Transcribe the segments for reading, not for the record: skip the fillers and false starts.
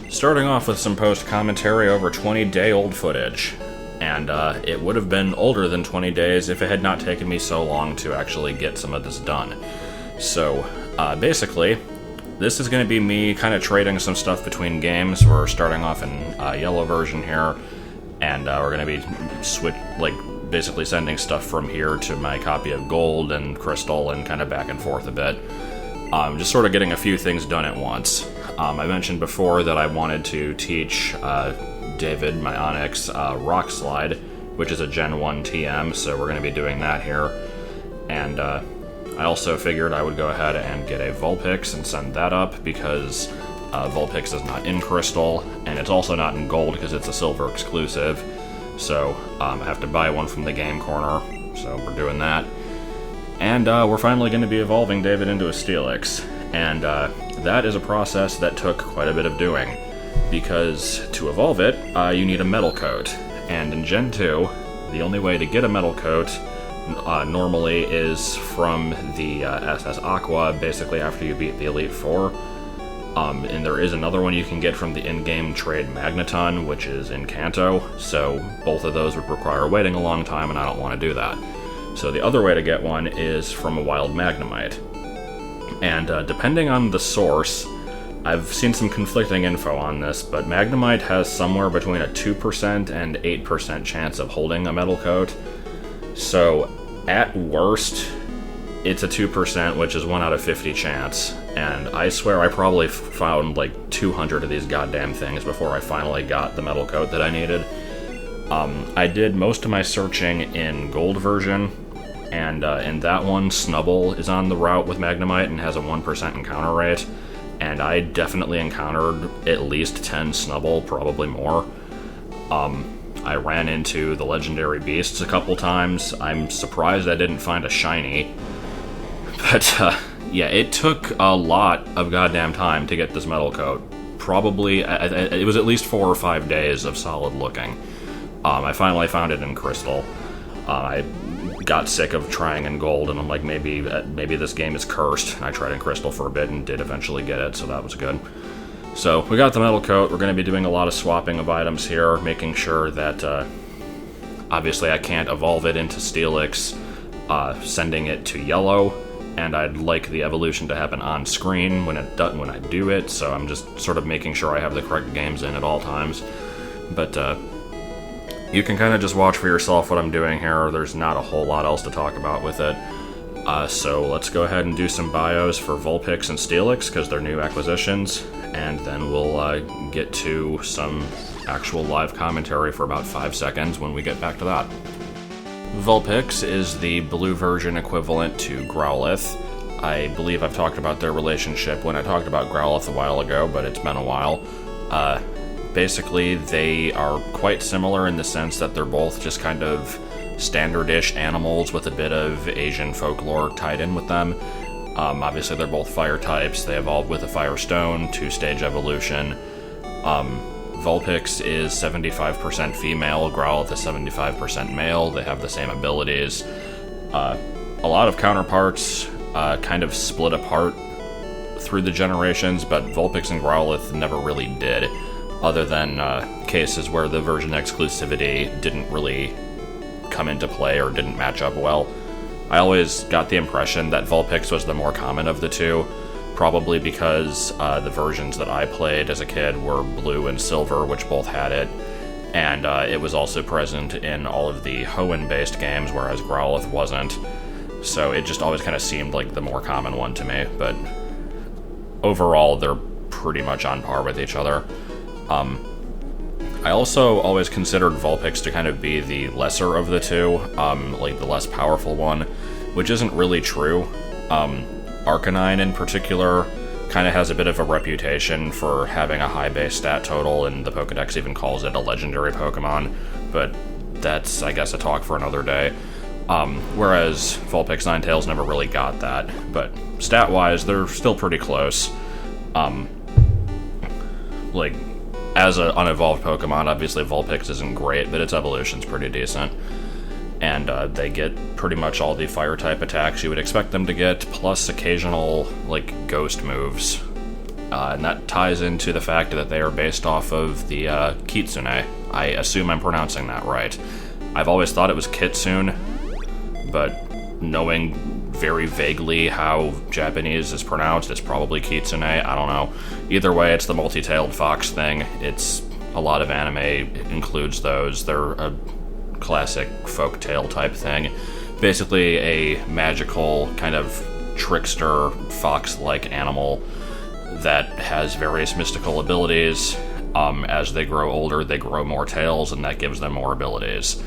Starting off with some post-commentary over 20-day-old footage. And it would have been older than 20 days if it had not taken me so long to actually get some of this done. So, basically, this is going to be me kind of trading some stuff between games. We're starting off in yellow version here, and we're going to be basically sending stuff from here to my copy of Gold and Crystal and kind of back and forth a bit. Just sort of getting a few things done at once. I mentioned before that I wanted to teach David, my Onyx, Rock Slide, which is a Gen 1 TM, so we're going to be doing that here. And I also figured I would go ahead and get a Vulpix and send that up, because Vulpix is not in Crystal, and it's also not in Gold because it's a Silver exclusive. So I have to buy one from the game corner, so we're doing that. And we're finally going to be evolving David into a Steelix, and that is a process that took quite a bit of doing, because to evolve it, you need a metal coat, and in Gen 2, the only way to get a metal coat normally is from the SS Aqua, basically after you beat the Elite Four, and there is another one you can get from the in-game trade Magneton, which is in Kanto, so both of those would require waiting a long time, and I don't want to do that. So the other way to get one is from a wild Magnemite. And depending on the source, I've seen some conflicting info on this, but Magnemite has somewhere between a 2% and 8% chance of holding a metal coat. So at worst, it's a 2%, which is 1 out of 50 chance. And I swear I probably found like 200 of these goddamn things before I finally got the metal coat that I needed. I did most of my searching in Gold version, and in that one, Snubbull is on the route with Magnemite and has a 1% encounter rate, and I definitely encountered at least 10 Snubbull, probably more. I ran into the legendary beasts a couple times. I'm surprised I didn't find a shiny, but yeah, it took a lot of goddamn time to get this metal coat. Probably, it was at least 4 or 5 days of solid looking. I finally found it in Crystal. I got sick of trying in Gold, and I'm like, maybe this game is cursed. And I tried in Crystal for a bit and did eventually get it, so that was good. So we got the metal coat. We're going to be doing a lot of swapping of items here, making sure that, obviously I can't evolve it into Steelix, sending it to yellow, and I'd like the evolution to happen on screen when I do it, so I'm just sort of making sure I have the correct games in at all times. But, you can kind of just watch for yourself what I'm doing here. There's not a whole lot else to talk about with it. So let's go ahead and do some bios for Vulpix and Steelix, because they're new acquisitions, and then we'll get to some actual live commentary for about 5 seconds when we get back to that. Vulpix is the blue version equivalent to Growlithe. I believe I've talked about their relationship when I talked about Growlithe a while ago, but it's been a while. Basically, they are quite similar in the sense that they're both just kind of standard-ish animals with a bit of Asian folklore tied in with them. Obviously, they're both fire types. They evolved with a Fire Stone, 2-stage evolution. Vulpix is 75% female, Growlithe is 75% male. They have the same abilities. A lot of counterparts kind of split apart through the generations, but Vulpix and Growlithe never really did, other than cases where the version exclusivity didn't really come into play or didn't match up well. I always got the impression that Vulpix was the more common of the two, probably because the versions that I played as a kid were blue and silver, which both had it, and it was also present in all of the Hoenn-based games, whereas Growlithe wasn't, so it just always kind of seemed like the more common one to me, but overall they're pretty much on par with each other. I also always considered Vulpix to kind of be the lesser of the two, like the less powerful one, which isn't really true. Arcanine in particular kind of has a bit of a reputation for having a high base stat total, and the Pokedex even calls it a legendary Pokemon, but that's, I guess, a talk for another day. Whereas Vulpix Ninetales never really got that, but stat-wise, they're still pretty close. Like, as an unevolved Pokemon, obviously Vulpix isn't great, but its evolution's pretty decent. And they get pretty much all the fire-type attacks you would expect them to get, plus occasional, like, ghost moves. and that ties into the fact that they are based off of the Kitsune. I assume I'm pronouncing that right. I've always thought it was Kitsune, but knowing very vaguely how Japanese is pronounced, it's probably Kitsune, I don't know. Either way, it's the multi-tailed fox thing. It's a lot of anime includes those. They're a classic folktale type thing. Basically a magical kind of trickster fox-like animal that has various mystical abilities. As they grow older, they grow more tails, and that gives them more abilities.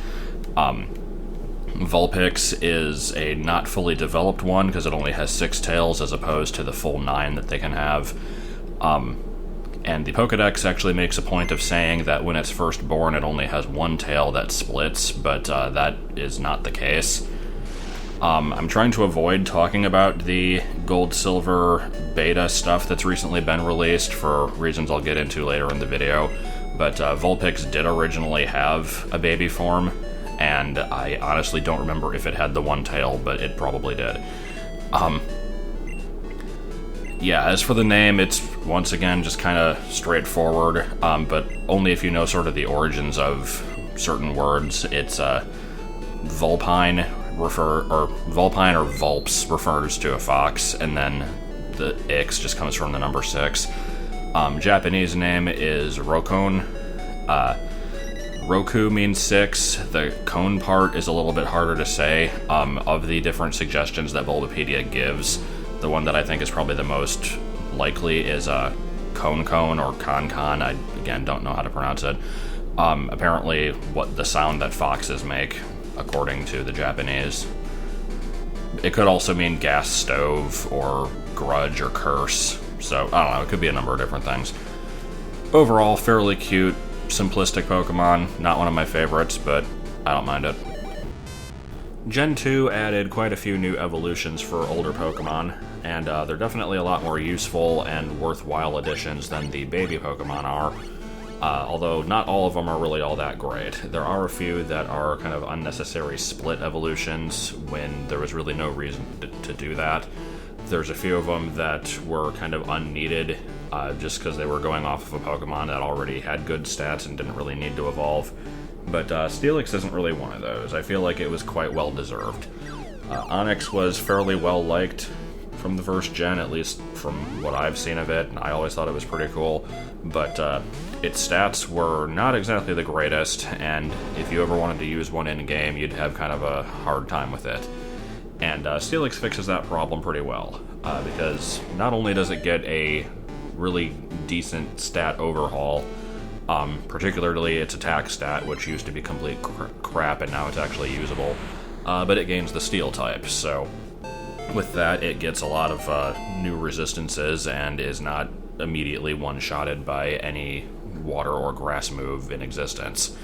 Vulpix is a not fully developed one because it only has 6 tails as opposed to the full 9 that they can have. And the Pokedex actually makes a point of saying that when it's first born it only has 1 tail that splits, but that is not the case. I'm trying to avoid talking about the Gold-Silver beta stuff that's recently been released for reasons I'll get into later in the video, but Vulpix did originally have a baby form, and I honestly don't remember if it had the 1 tail, but it probably did. Yeah, as for the name, it's once again just kind of straightforward, but only if you know sort of the origins of certain words. It's Vulpine or Vulps refers to a fox, and then the X just comes from the number 6. Japanese name is Rokon. Roku means 6. The cone part is a little bit harder to say. Of the different suggestions that Bulbapedia gives, the one that I think is probably the most likely is Cone or Con. I, again, don't know how to pronounce it. Apparently, what the sound that foxes make, according to the Japanese. It could also mean gas stove, or grudge, or curse. So, I don't know, it could be a number of different things. Overall, fairly cute, simplistic Pokemon. Not one of my favorites, but I don't mind it. Gen 2 added quite a few new evolutions for older Pokemon, and they're definitely a lot more useful and worthwhile additions than the baby Pokemon are, although not all of them are really all that great. There are a few that are kind of unnecessary split evolutions when there was really no reason to do that. There's a few of them that were kind of unneeded, just because they were going off of a Pokemon that already had good stats and didn't really need to evolve. But Steelix isn't really one of those. I feel like it was quite well deserved. Onix was fairly well liked from the first gen, at least from what I've seen of it, and I always thought it was pretty cool, but its stats were not exactly the greatest, and if you ever wanted to use one in-game, you'd have kind of a hard time with it. And Steelix fixes that problem pretty well, because not only does it get a really decent stat overhaul, particularly its attack stat, which used to be complete crap and now it's actually usable, but it gains the Steel type, so with that it gets a lot of new resistances and is not immediately one-shotted by any water or grass move in existence.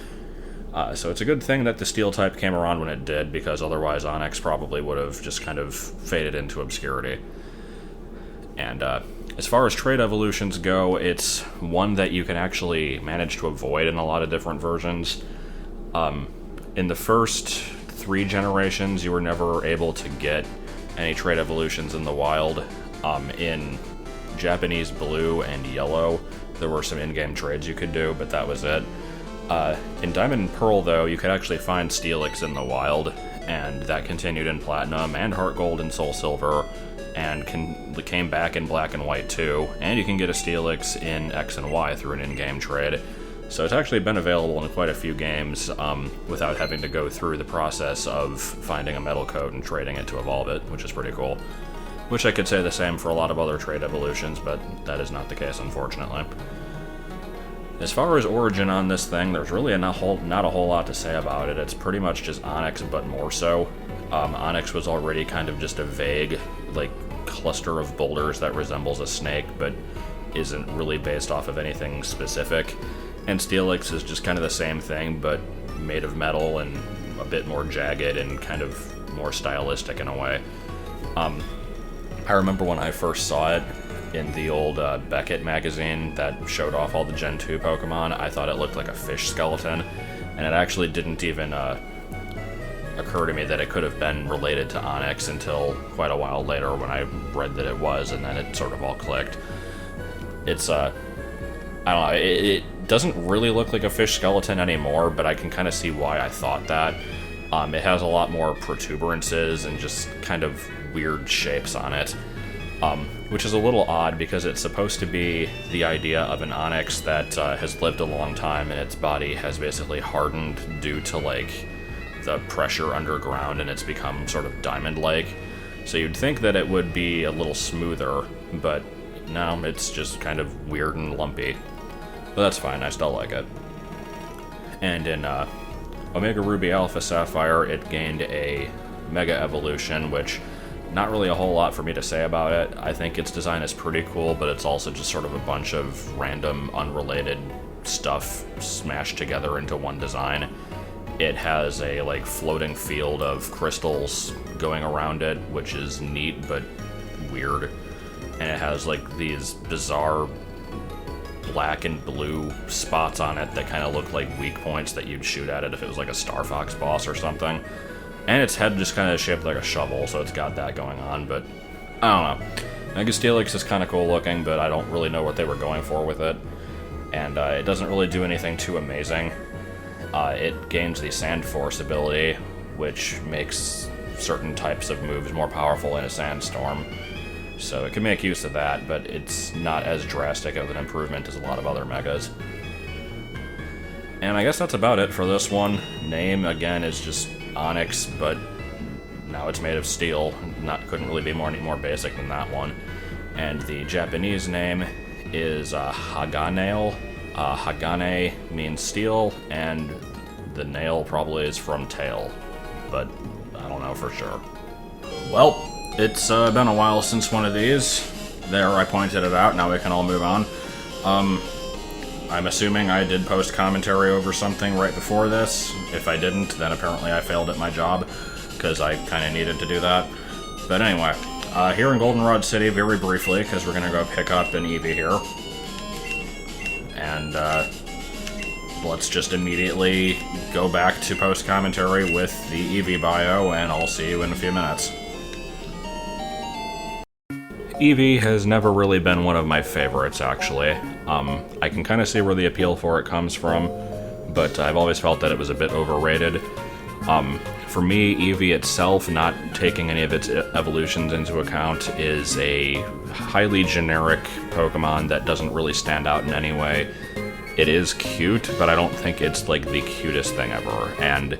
So it's a good thing that the Steel type came around when it did, because otherwise Onix probably would have just kind of faded into obscurity. And as far as trait evolutions go, it's one that you can actually manage to avoid in a lot of different versions. In the first 3 generations, you were never able to get any trait evolutions in the wild. In Japanese Blue and Yellow, there were some in-game trades you could do, but that was it. In Diamond and Pearl, though, you could actually find Steelix in the wild, and that continued in Platinum and Heart Gold and Soul Silver, and came back in Black and White too, and you can get a Steelix in X and Y through an in-game trade. So it's actually been available in quite a few games without having to go through the process of finding a metal coat and trading it to evolve it, which is pretty cool. Wish I could say the same for a lot of other trait evolutions, but that is not the case, unfortunately. As far as origin on this thing, there's really not a whole lot to say about it. It's pretty much just Onix, but more so. Onix was already kind of just a vague, cluster of boulders that resembles a snake, but isn't really based off of anything specific. And Steelix is just kind of the same thing, but made of metal and a bit more jagged and kind of more stylistic in a way. I remember when I first saw it in the old Beckett magazine that showed off all the Gen 2 Pokemon, I thought it looked like a fish skeleton, and it actually didn't even occur to me that it could have been related to Onix until quite a while later when I read that it was, and then it sort of all clicked. It's, I don't know, it doesn't really look like a fish skeleton anymore, but I can kind of see why I thought that. It has a lot more protuberances and just kind of weird shapes on it, which is a little odd because it's supposed to be the idea of an onyx that has lived a long time and its body has basically hardened due to, like, the pressure underground, and it's become sort of diamond-like. So you'd think that it would be a little smoother, but no, it's just kind of weird and lumpy. But that's fine, I still like it. And in Omega Ruby Alpha Sapphire, it gained a Mega Evolution, which not really a whole lot for me to say about it. I think its design is pretty cool, but it's also just sort of a bunch of random, unrelated stuff smashed together into one design. It has a, like, floating field of crystals going around it, which is neat, but weird. And it has, like, these bizarre black and blue spots on it that kind of look like weak points that you'd shoot at it if it was like a Star Fox boss or something. And its head just kind of shaped like a shovel, so it's got that going on, but I don't know. Mega Steelix is kind of cool looking, but I don't really know what they were going for with it. And it doesn't really do anything too amazing. It gains the Sand Force ability, which makes certain types of moves more powerful in a sandstorm. So it can make use of that, but it's not as drastic of an improvement as a lot of other megas. And I guess that's about it for this one. Name, again, is just Onyx, but now it's made of steel. Couldn't really be any more basic than that one. And the Japanese name is Haganail. Hagane means steel, and the nail probably is from tail, but I don't know for sure. Well, it's been a while since one of these. There, I pointed it out, now we can all move on. I'm assuming I did post commentary over something right before this. If I didn't, then apparently I failed at my job, because I kind of needed to do that. But anyway, here in Goldenrod City, very briefly, because we're going to go pick up an Eevee here. And let's just immediately go back to post commentary with the Eevee bio, and I'll see you in a few minutes. Eevee has never really been one of my favorites, actually. I can kind of see where the appeal for it comes from, but I've always felt that it was a bit overrated. For me, Eevee itself, not taking any of its evolutions into account, is a highly generic Pokemon that doesn't really stand out in any way. It is cute, but I don't think it's, like, the cutest thing ever, and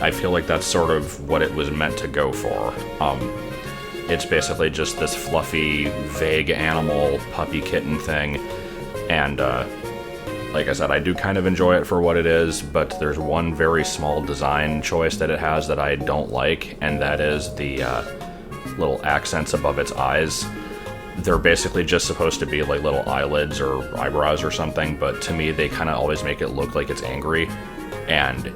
I feel like that's sort of what it was meant to go for. It's basically just this fluffy, vague animal, puppy kitten thing, and, like I said, I do kind of enjoy it for what it is, but there's one very small design choice that it has that I don't like, and that is the little accents above its eyes. They're basically just supposed to be like little eyelids or eyebrows or something, but to me they kind of always make it look like it's angry, and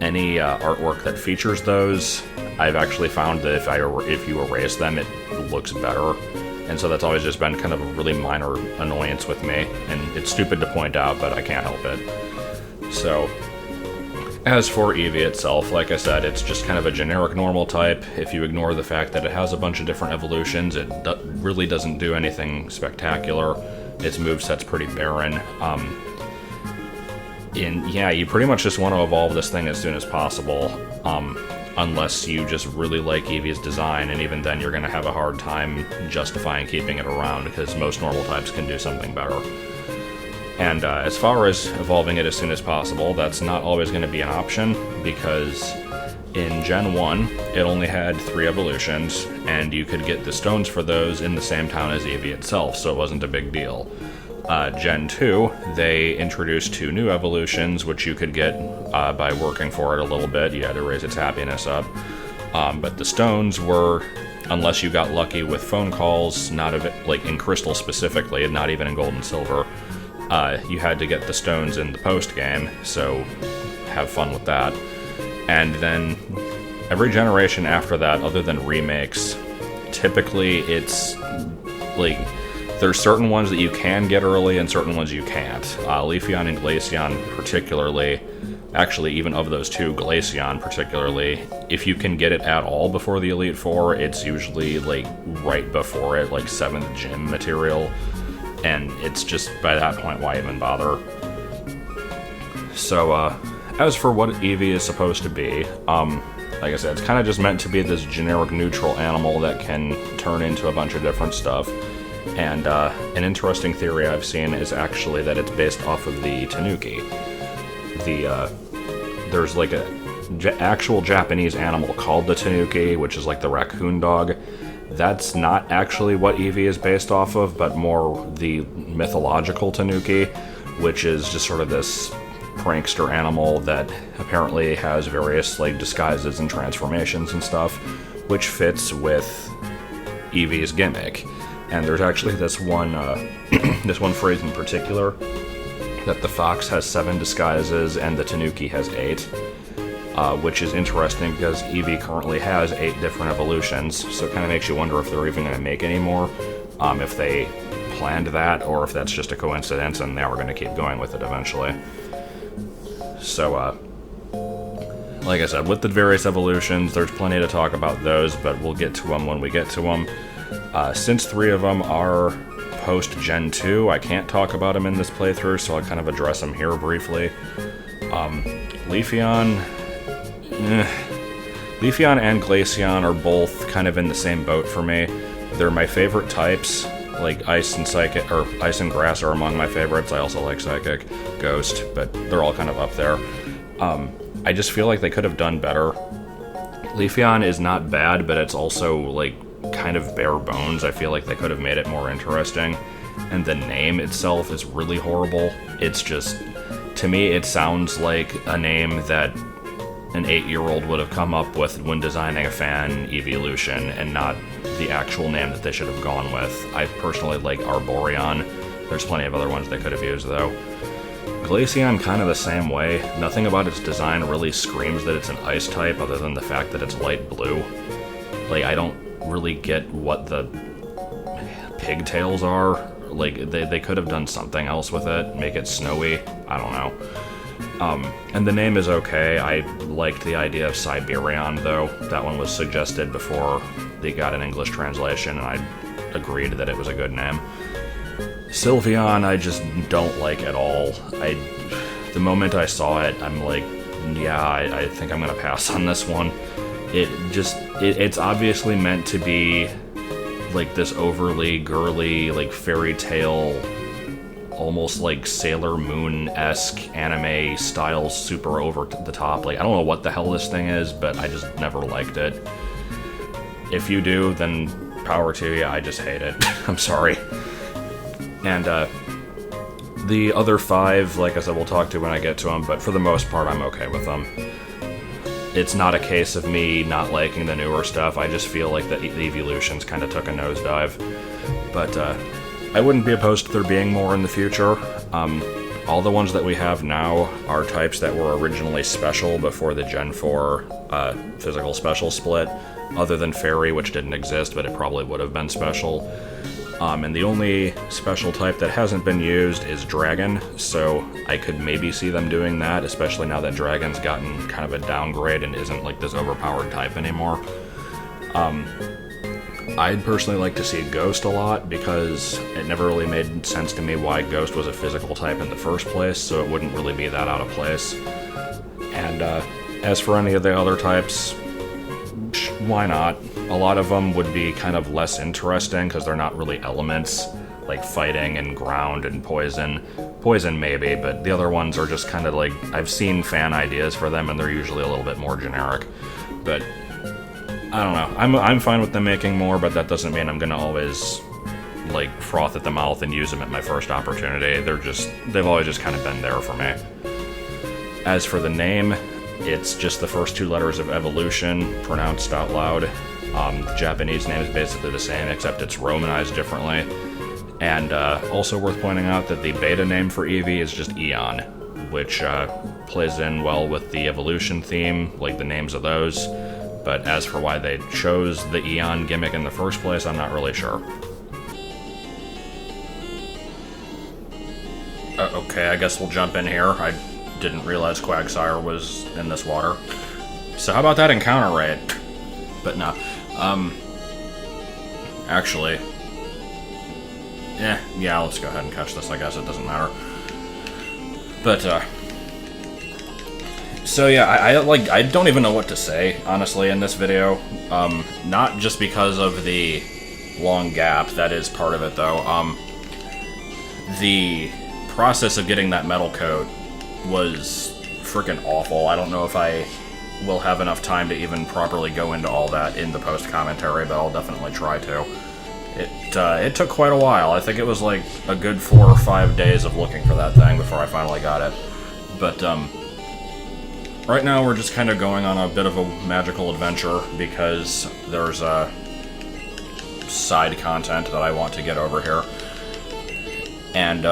any artwork that features those, I've actually found that if you erase them, it looks better. And so that's always just been kind of a really minor annoyance with me, and it's stupid to point out, but I can't help it. So, as for Eevee itself, like I said, it's just kind of a generic normal type. If you ignore the fact that it has a bunch of different evolutions, it really doesn't do anything spectacular. Its moveset's pretty barren. Yeah, you pretty much just want to evolve this thing as soon as possible. Unless you just really like Eevee's design, and even then you're going to have a hard time justifying keeping it around, because most normal types can do something better. And as far as evolving it as soon as possible, that's not always going to be an option, because in Gen 1, it only had 3 evolutions, and you could get the stones for those in the same town as Eevee itself, so it wasn't a big deal. Gen 2, they introduced 2 new evolutions, which you could get by working for it a little bit. You had to raise its happiness up. But the stones were, unless you got lucky with phone calls, not like in Crystal specifically, and not even in Gold and Silver, you had to get the stones in the post-game, so have fun with that. And then every generation after that, other than remakes, typically it's like, there's certain ones that you can get early and certain ones you can't. Leafeon and Glaceon particularly, actually even of those 2, Glaceon particularly, if you can get it at all before the Elite Four, it's usually like right before it, like 7th gym material. and it's just, by that point, why even bother? So, as for what Eevee is supposed to be, like I said, it's kind of just meant to be this generic neutral animal that can turn into a bunch of different stuff. And an interesting theory I've seen is actually that it's based off of the Tanuki. There's like a actual Japanese animal called the Tanuki, which is like the raccoon dog. That's not actually what Eevee is based off of, but more the mythological Tanuki, which is just sort of this prankster animal that apparently has various like disguises and transformations and stuff, which fits with Eevee's gimmick. And there's actually this one this one phrase in particular, that the fox has 7 disguises and the Tanuki has 8, which is interesting because Eevee currently has 8 different evolutions, so it kind of makes you wonder if they're even going to make any more, if they planned that, or if that's just a coincidence and they are going to keep going with it eventually. So, like I said, with the various evolutions, there's plenty to talk about those, but we'll get to them when we get to them. Since 3 of them are post-Gen 2, I can't talk about them in this playthrough, so I'll kind of address them here briefly. Leafeon and Glaceon are both kind of in the same boat for me. They're my favorite types. Like Ice and Psychic, or Ice and Grass are among my favorites. I also like Psychic, Ghost, but they're all kind of up there. I just feel like they could have done better. Leafeon is not bad, but it's also like kind of bare bones. I feel like they could have made it more interesting. And the name itself is really horrible. It's just, to me, it sounds like a name that an 8-year-old would have come up with when designing a fan Eeveelution, and not the actual name that they should have gone with. I personally like Arboreon. There's plenty of other ones they could have used, though. Glaceon, kind of the same way. Nothing about its design really screams that it's an ice type, other than the fact that it's light blue. Like, I don't really get what the pigtails are. Like, they could have done something else with it, make it snowy. I don't know. And the name is okay. I liked the idea of Siberion, though. That one was suggested before they got an English translation, and I agreed that it was a good name. Sylveon, I just don't like at all. The moment I saw it, I'm like, yeah, I think I'm gonna pass on this one. It's obviously meant to be like this overly girly, like fairy tale, almost like Sailor Moon-esque anime style, super over the top. Like, I don't know what the hell this thing is, but I just never liked it. If you do, then power to you. I just hate it. I'm sorry. And the other 5, like I said, we'll talk to when I get to them, but for the most part, I'm okay with them. It's not a case of me not liking the newer stuff. I just feel like the Eeveelutions kind of took a nosedive. But I wouldn't be opposed to there being more in the future. All the ones that we have now are types that were originally special before the Gen 4 physical special split, other than Fairy, which didn't exist, but it probably would have been special. And the only special type that hasn't been used is Dragon, so I could maybe see them doing that, especially now that Dragon's gotten kind of a downgrade and isn't like this overpowered type anymore. I'd personally like to see Ghost a lot, because it never really made sense to me why Ghost was a physical type in the first place, so it wouldn't really be that out of place. And as for any of the other types, why not? A lot of them would be kind of less interesting because they're not really elements, like fighting and ground and poison. Poison maybe, but the other ones are just kind of like, I've seen fan ideas for them and they're usually a little bit more generic. But I don't know. I'm fine with them making more, but that doesn't mean I'm gonna always like froth at the mouth and use them at my first opportunity. They've always just kind of been there for me. As for the name, it's just the first 2 letters of evolution pronounced out loud. The Japanese name is basically the same, except it's romanized differently. And also worth pointing out that the beta name for Eevee is just Eon, which plays in well with the evolution theme, like the names of those. But as for why they chose the Eon gimmick in the first place, I'm not really sure. Okay, I guess we'll jump in here. I didn't realize Quagsire was in this water. So how about that encounter rate? But no. Actually, yeah, let's go ahead and catch this, I guess. It doesn't matter. But, so yeah, I don't even know what to say, honestly, in this video. Not just because of the long gap, that is part of it, though. The process of getting that metal coat was freaking awful. I don't know if I will have enough time to even properly go into all that in the post-commentary, but I'll definitely try to. It took quite a while. I think it was like a good 4 or 5 days of looking for that thing before I finally got it. But, right now we're just kind of going on a bit of a magical adventure because there's side content that I want to get over here. And,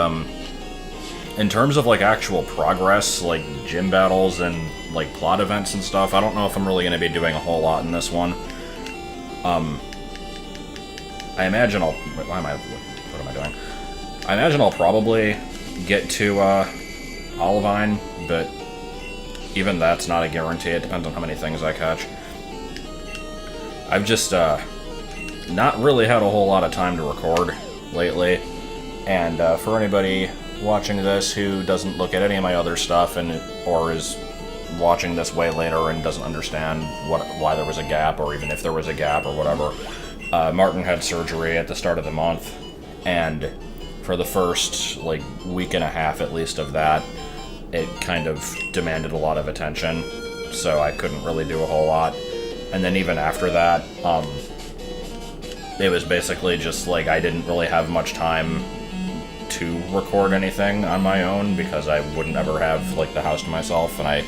in terms of, like, actual progress, like, gym battles and, like, plot events and stuff, I don't know if I'm really going to be doing a whole lot in this one. I imagine I'll... What am I doing? I imagine I'll probably get to, Olivine, but even that's not a guarantee. It depends on how many things I catch. I've just, not really had a whole lot of time to record lately, and, for anybody watching this who doesn't look at any of my other stuff or is watching this way later and doesn't understand why there was a gap, or even if there was a gap or whatever, Martin had surgery at the start of the month, and for the first, like, week and a half at least of that, it kind of demanded a lot of attention, so I couldn't really do a whole lot. And then even after that, it was basically just, like, I didn't really have much time to record anything on my own, because I wouldn't ever have, like, the house to myself, and I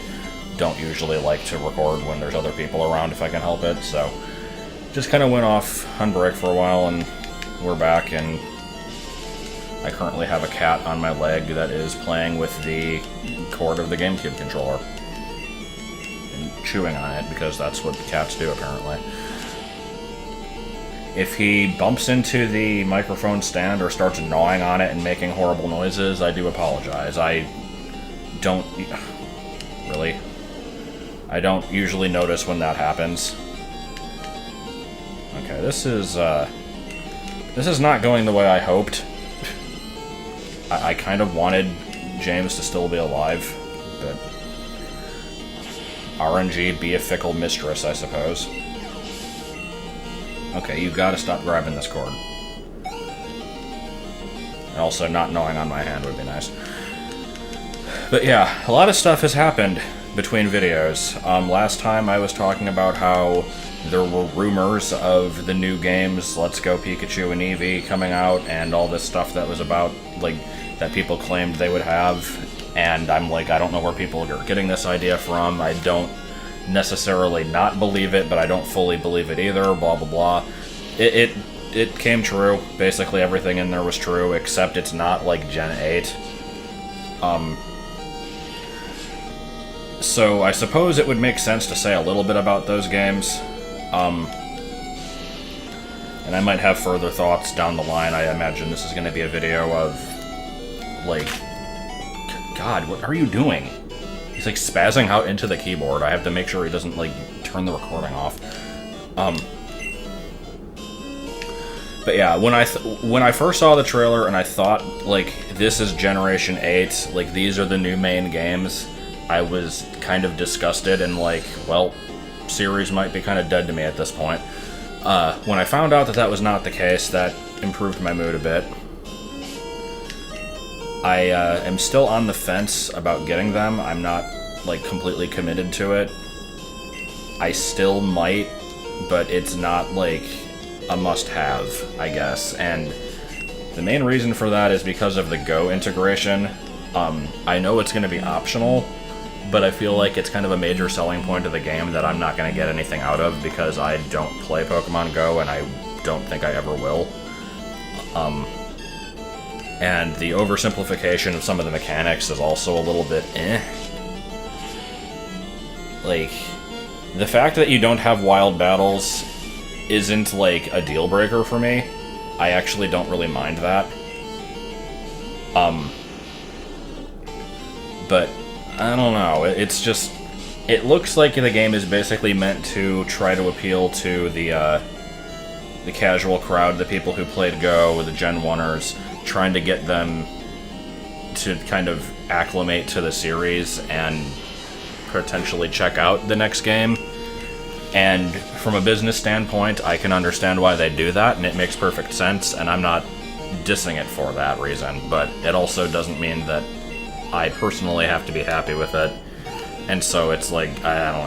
don't usually like to record when there's other people around if I can help it, so just kind of went off on break for a while, and we're back, and I currently have a cat on my leg that is playing with the cord of the GameCube controller and chewing on it, because that's what cats do, apparently. If he bumps into the microphone stand or starts gnawing on it and making horrible noises, I do apologize. I don't usually notice when that happens. Okay, this is not going the way I hoped. I kind of wanted James to still be alive, but RNG, be a fickle mistress, I suppose. Okay, you've got to stop grabbing this cord. And also, not gnawing on my hand would be nice. But yeah, a lot of stuff has happened between videos. Last time I was talking about how there were rumors of the new games, Let's Go Pikachu and Eevee, coming out, and all this stuff that was about, like, that people claimed they would have, and I'm like, I don't know where people are getting this idea from. I don't necessarily not believe it, but I don't fully believe it either, blah blah blah. It came true. Basically everything in there was true, except it's not like Gen 8. So I suppose it would make sense to say a little bit about those games. And I might have further thoughts down the line. I imagine this is going to be a video of, like... God, what are you doing? He's, like, spazzing out into the keyboard. I have to make sure he doesn't, like, turn the recording off. But yeah, when I first saw the trailer and I thought, like, this is Generation 8, like, these are the new main games, I was kind of disgusted and like, well, series might be kind of dead to me at this point. When I found out that that was not the case, that improved my mood a bit. I am still on the fence about getting them. I'm not, like, completely committed to it. I still might, but it's not, like, a must-have, I guess. And the main reason for that is because of the Go integration. I know it's going to be optional, but I feel like it's kind of a major selling point of the game that I'm not going to get anything out of because I don't play Pokemon Go, and I don't think I ever will. And the oversimplification of some of the mechanics is also a little bit Like, the fact that you don't have wild battles isn't, like, a deal breaker for me. I actually don't really mind that. But, I don't know, it's just... It looks like the game is basically meant to try to appeal to the casual crowd, the people who played Go, the Gen 1ers, trying to get them to kind of acclimate to the series and potentially check out the next game. And from a business standpoint, I can understand why they do that, and it makes perfect sense, and I'm not dissing it for that reason, but it also doesn't mean that I personally have to be happy with it, and so it's like, I don't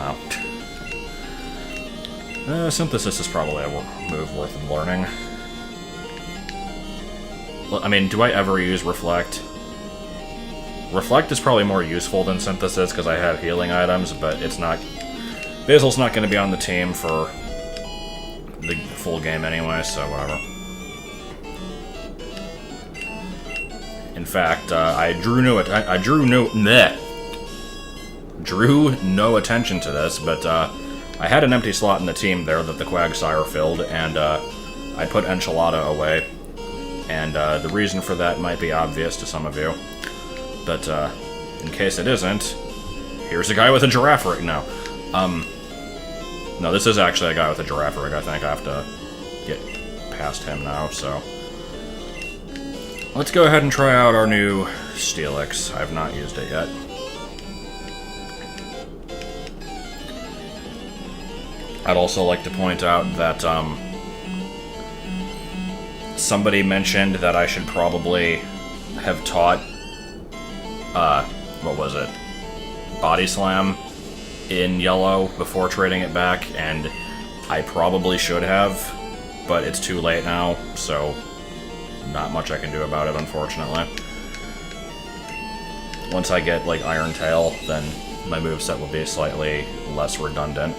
know. Synthesis is probably a move worth learning. I mean, do I ever use Reflect? Reflect is probably more useful than Synthesis because I have healing items, but it's not... Basil's not going to be on the team for the full game anyway, so whatever. In fact, I drew no attention to this, but I had an empty slot in the team there that the Quagsire filled, and I put Enchilada away. And the reason for that might be obvious to some of you, but in case it isn't, here's a guy with a giraffe right now. No, this is actually a guy with a giraffe rig. I think I have to get past him now, so... Let's go ahead and try out our new Steelix. I have not used it yet. I'd also like to point out that, somebody mentioned that I should probably have taught, what was it? Body Slam in yellow before trading it back, and I probably should have, but it's too late now, so not much I can do about it, unfortunately. Once I get, like, Iron Tail, then my moveset will be slightly less redundant.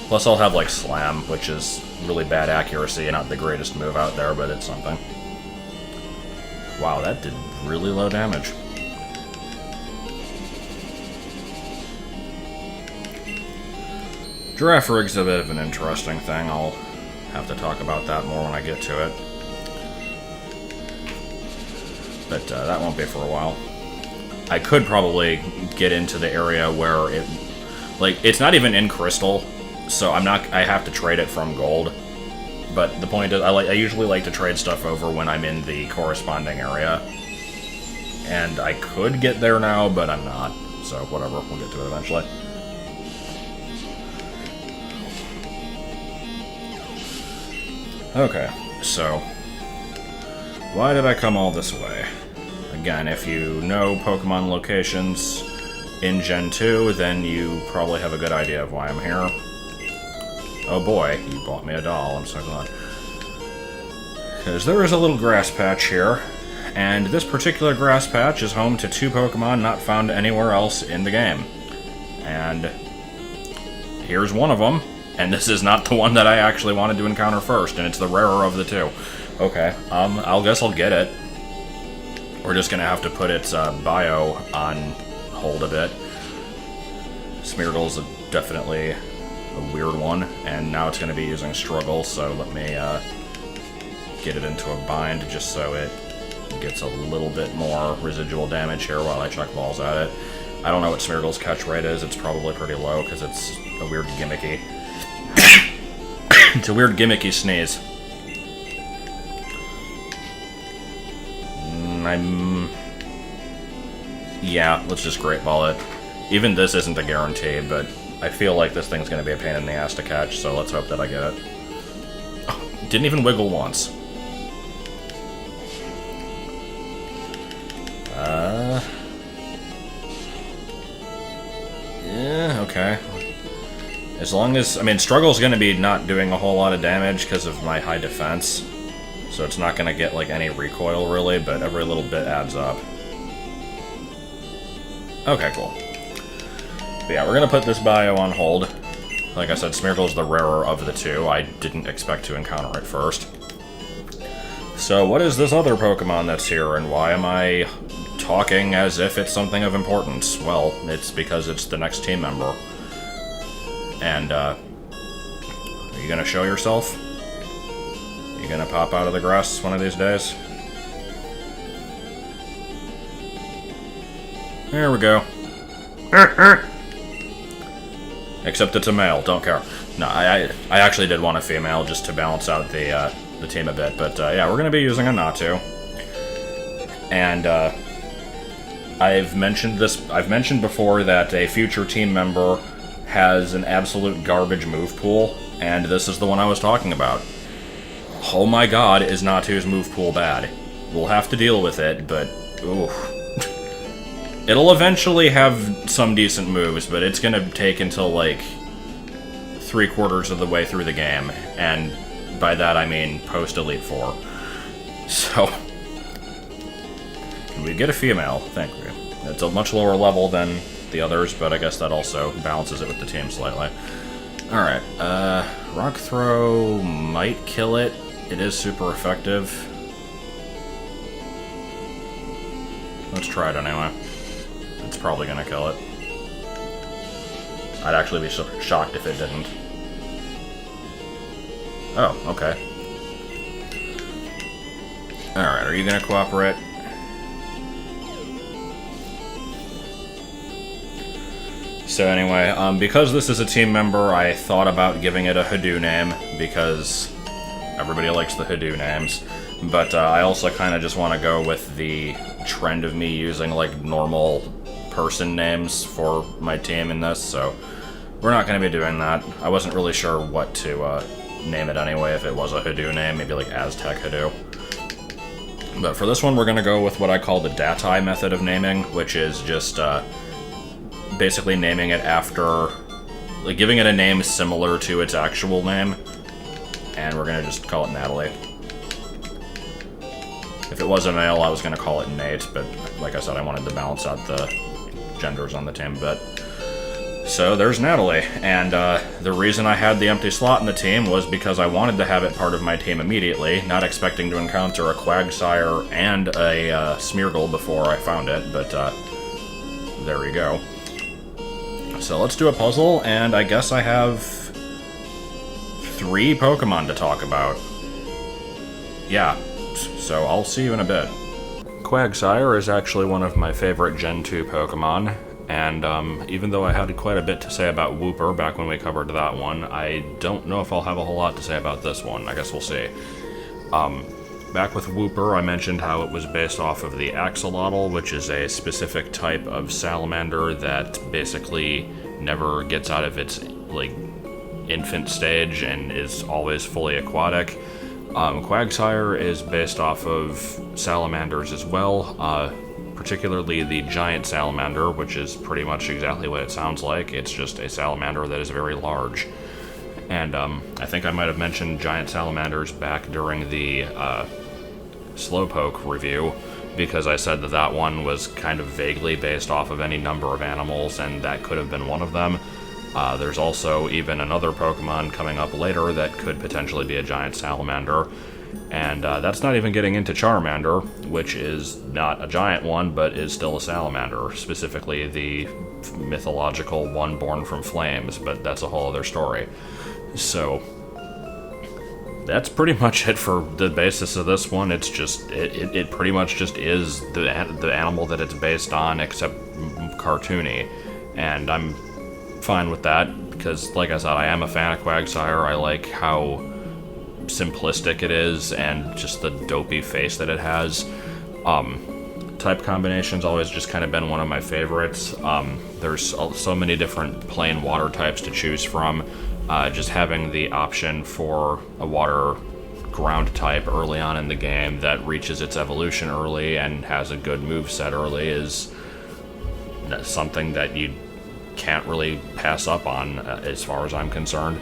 Plus I'll have, like, Slam, which is really bad accuracy and not the greatest move out there, but it's something. Wow, that did really low damage. Giraffe Rig's a bit of an interesting thing. I'll have to talk about that more when I get to it. But that won't be for a while. I could probably get into the area where it... Like, it's not even in Crystal, so I have to trade it from Gold. But the point is, I usually like to trade stuff over when I'm in the corresponding area. And I could get there now, but I'm not. So, whatever, we'll get to it eventually. Okay, so... why did I come all this way? Again, if you know Pokemon locations in Gen 2, then you probably have a good idea of why I'm here. Oh boy, you bought me a doll, I'm so glad. Because there is a little grass patch here, and this particular grass patch is home to 2 Pokemon not found anywhere else in the game. And here's one of them, and this is not the one that I actually wanted to encounter first, and it's the rarer of the 2. Okay, I guess I'll get it. We're just gonna have to put its bio on hold a bit. Smeargle's definitely a weird one, and now it's gonna be using Struggle, so let me get it into a bind just so it gets a little bit more residual damage here while I chuck balls at it. I don't know what Smeargle's catch rate is. It's probably pretty low because it's a weird gimmicky. It's a weird gimmicky sneeze. Yeah, let's just Great Ball it. Even this isn't a guarantee, but I feel like this thing's going to be a pain in the ass to catch, so let's hope that I get it. Oh, didn't even wiggle once. Yeah, okay. As long as... I mean, Struggle's going to be not doing a whole lot of damage because of my high defense. So it's not going to get, like, any recoil, really, but every little bit adds up. Okay, cool. But yeah, we're going to put this bio on hold. Like I said, Smeargle's the rarer of the 2. I didn't expect to encounter it first. So what is this other Pokemon that's here, and why am I talking as if it's something of importance? Well, it's because it's the next team member. And, are you going to show yourself? You gonna pop out of the grass one of these days? There we go. Except it's a male, don't care. No, I actually did want a female just to balance out the the team a bit. But yeah, we're going to be using a Natu. And I've mentioned before that a future team member has an absolute garbage move pool, and this is the one I was talking about. Oh my god, is Natu's move pool bad. We'll have to deal with it, but ooh. It'll eventually have some decent moves, but it's gonna take until like 3/4 of the way through the game, and by that I mean post Elite Four. So, can we get a female? Thank you. It's a much lower level than the others, but I guess that also balances it with the team slightly. Alright, Rock Throw might kill it. It is super effective. Let's try it anyway. It's probably gonna kill it. I'd actually be shocked if it didn't. Oh, okay. Alright, are you gonna cooperate? So anyway, because this is a team member, I thought about giving it a Hadoo name, because everybody likes the Hadoo names. But I also kind of just want to go with the trend of me using, like, normal person names for my team in this, so we're not going to be doing that. I wasn't really sure what to name it anyway, if it was a Hadoo name, maybe like Aztec Hadoo. But for this one, we're going to go with what I call the Datai method of naming, which is just basically naming it after, like, giving it a name similar to its actual name, and we're going to just call it Natalie. If it was a male, I was going to call it Nate, but like I said, I wanted to balance out the genders on the team a bit. So there's Natalie, and the reason I had the empty slot in the team was because I wanted to have it part of my team immediately, not expecting to encounter a Quagsire and a Smeargle before I found it, but there we go. So let's do a puzzle, and I guess I have 3 Pokemon to talk about. Yeah, so I'll see you in a bit. Quagsire is actually one of my favorite Gen 2 Pokemon, and even though I had quite a bit to say about Wooper back when we covered that one, I don't know if I'll have a whole lot to say about this one. I guess we'll see. Back with Wooper, I mentioned how it was based off of the Axolotl, which is a specific type of salamander that basically never gets out of its, like, infant stage and is always fully aquatic. Quagsire is based off of salamanders as well, particularly the giant salamander, which is pretty much exactly what it sounds like. It's just a salamander that is very large. And I think I might have mentioned giant salamanders back during the Slowpoke review, because I said that that one was kind of vaguely based off of any number of animals, and that could have been one of them. There's also even another Pokemon coming up later that could potentially be a giant salamander, and that's not even getting into Charmander, which is not a giant one, but is still a salamander, specifically the mythological one born from flames, but that's a whole other story. So that's pretty much it for the basis of this one. It's just, it pretty much just is the animal that it's based on, except cartoony, and I'm fine with that, because, like I said, I am a fan of Quagsire. I like how simplistic it is, and just the dopey face that it has. Type combinations always just kind of been one of my favorites. There's so many different plain water types to choose from. Just having the option for a water ground type early on in the game that reaches its evolution early and has a good moveset early is something that you can't really pass up on, as far as I'm concerned.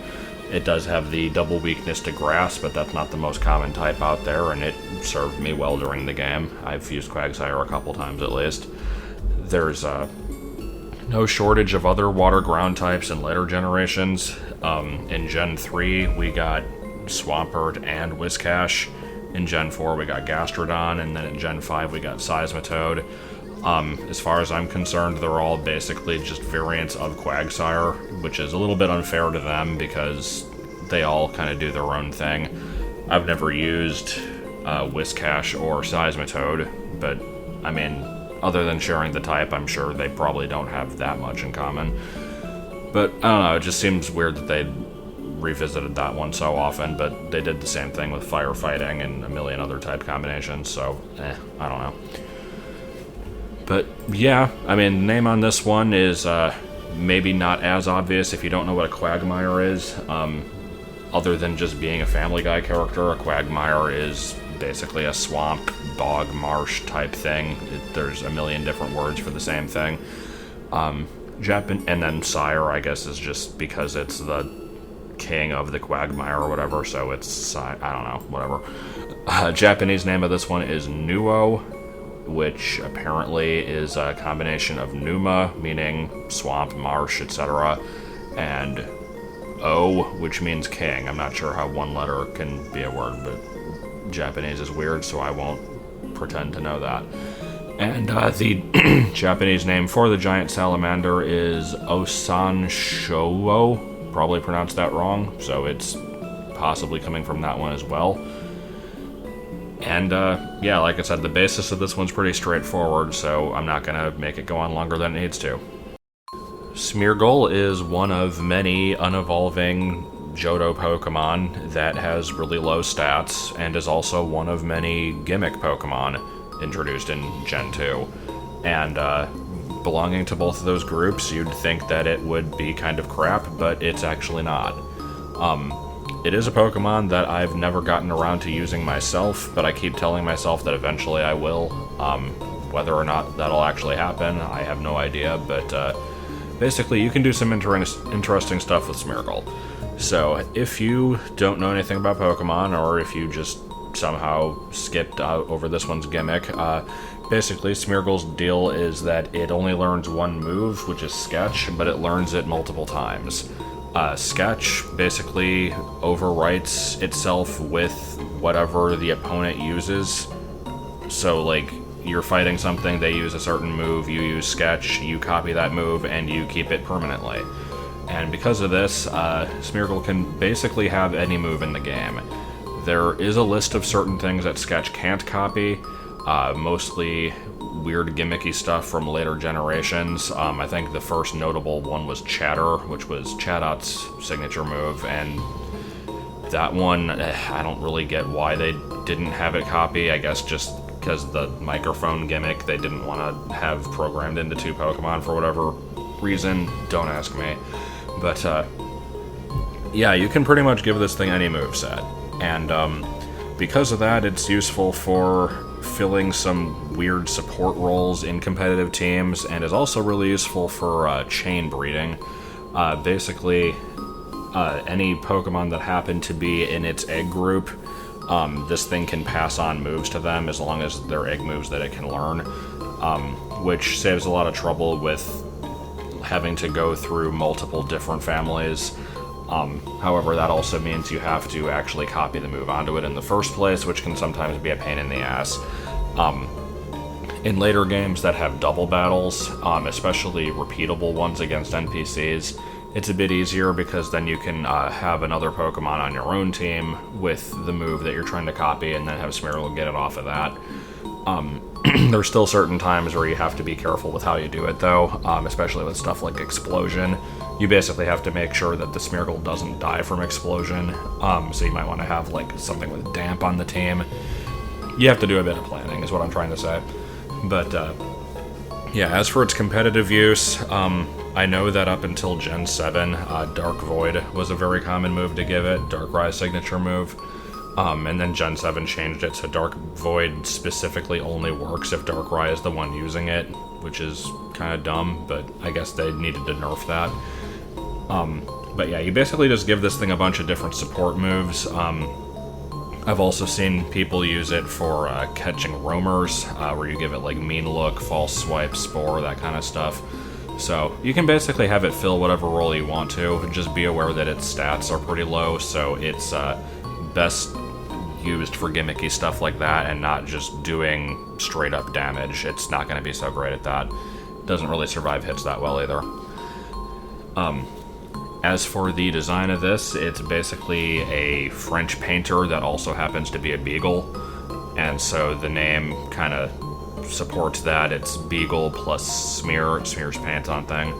It does have the double weakness to grass, but that's not the most common type out there, and it served me well during the game. I've used Quagsire a couple times at least. There's no shortage of other water ground types in later generations. In Gen 3, we got Swampert and Whiscash. In Gen 4, we got Gastrodon, and then in Gen 5, we got Seismitoad. As far as I'm concerned, they're all basically just variants of Quagsire, which is a little bit unfair to them because they all kind of do their own thing. I've never used Whiscash or Seismitoad, but, I mean, other than sharing the type, I'm sure they probably don't have that much in common. But, I don't know, it just seems weird that they'd revisited that one so often, but they did the same thing with firefighting and a million other type combinations, so, I don't know. But, yeah, I mean, the name on this one is, maybe not as obvious if you don't know what a Quagmire is. Other than just being a Family Guy character, a Quagmire is basically a swamp, bog, marsh type thing. There's a million different words for the same thing. And then Sire, I guess, is just because it's the king of the Quagmire or whatever, so it's, I don't know, whatever. Japanese name of this one is Nuo, which apparently is a combination of Numa, meaning swamp, marsh, etc., and O, which means king. I'm not sure how one letter can be a word, but Japanese is weird, so I won't pretend to know that. And the Japanese name for the giant salamander is Osanshouo. Probably pronounced that wrong, so it's possibly coming from that one as well. And, yeah, like I said, the basis of this one's pretty straightforward, so I'm not gonna make it go on longer than it needs to. Smeargle is one of many unevolving Johto Pokemon that has really low stats, and is also one of many gimmick Pokemon introduced in Gen 2. And, belonging to both of those groups, you'd think that it would be kind of crap, but it's actually not. It is a Pokemon that I've never gotten around to using myself, but I keep telling myself that eventually I will. Whether or not that'll actually happen, I have no idea, but basically you can do some interesting stuff with Smeargle. So if you don't know anything about Pokemon, or if you just somehow skipped over this one's gimmick, basically Smeargle's deal is that it only learns one move, which is Sketch, but it learns it multiple times. Sketch basically overwrites itself with whatever the opponent uses. So, like, you're fighting something, they use a certain move, you use Sketch, you copy that move, and you keep it permanently. And because of this, Smeargle can basically have any move in the game. There is a list of certain things that Sketch can't copy, mostly weird gimmicky stuff from later generations. I think the first notable one was Chatter, which was Chatot signature move, and that one, I don't really get why they didn't have it copy. I guess just because the microphone gimmick they didn't want to have programmed into two Pokemon for whatever reason. Don't ask me. But, yeah, you can pretty much give this thing any moveset. And, because of that, it's useful for filling some weird support roles in competitive teams, and is also really useful for chain breeding. Basically, any Pokemon that happen to be in its egg group, this thing can pass on moves to them as long as they're egg moves that it can learn, which saves a lot of trouble with having to go through multiple different families. However, that also means you have to actually copy the move onto it in the first place, which can sometimes be a pain in the ass. In later games that have double battles, especially repeatable ones against NPCs, it's a bit easier because then you can have another Pokemon on your own team with the move that you're trying to copy, and then have Smeargle get it off of that. There's still certain times where you have to be careful with how you do it, though, especially with stuff like Explosion. You basically have to make sure that the Smeargle doesn't die from Explosion, so you might want to have, like, something with Damp on the team. You have to do a bit of planning, is what I'm trying to say. But, yeah, as for its competitive use, I know that up until Gen 7, Dark Void was a very common move to give it, Darkrai's signature move. And then Gen 7 changed it so Dark Void specifically only works if Darkrai is the one using it, which is kind of dumb, but I guess they needed to nerf that. But yeah, you basically just give this thing a bunch of different support moves. I've also seen people use it for catching roamers, where you give it like Mean Look, False Swipe, Spore, that kind of stuff. So you can basically have it fill whatever role you want to, just be aware that its stats are pretty low, so it's best used for gimmicky stuff like that and not just doing straight up damage. It's not going to be so great at that. Doesn't really survive hits that well either. As for the design of this, it's basically a French painter that also happens to be a beagle, and so the name kind of supports that. It's Beagle plus Smear, Smear's pants on thing.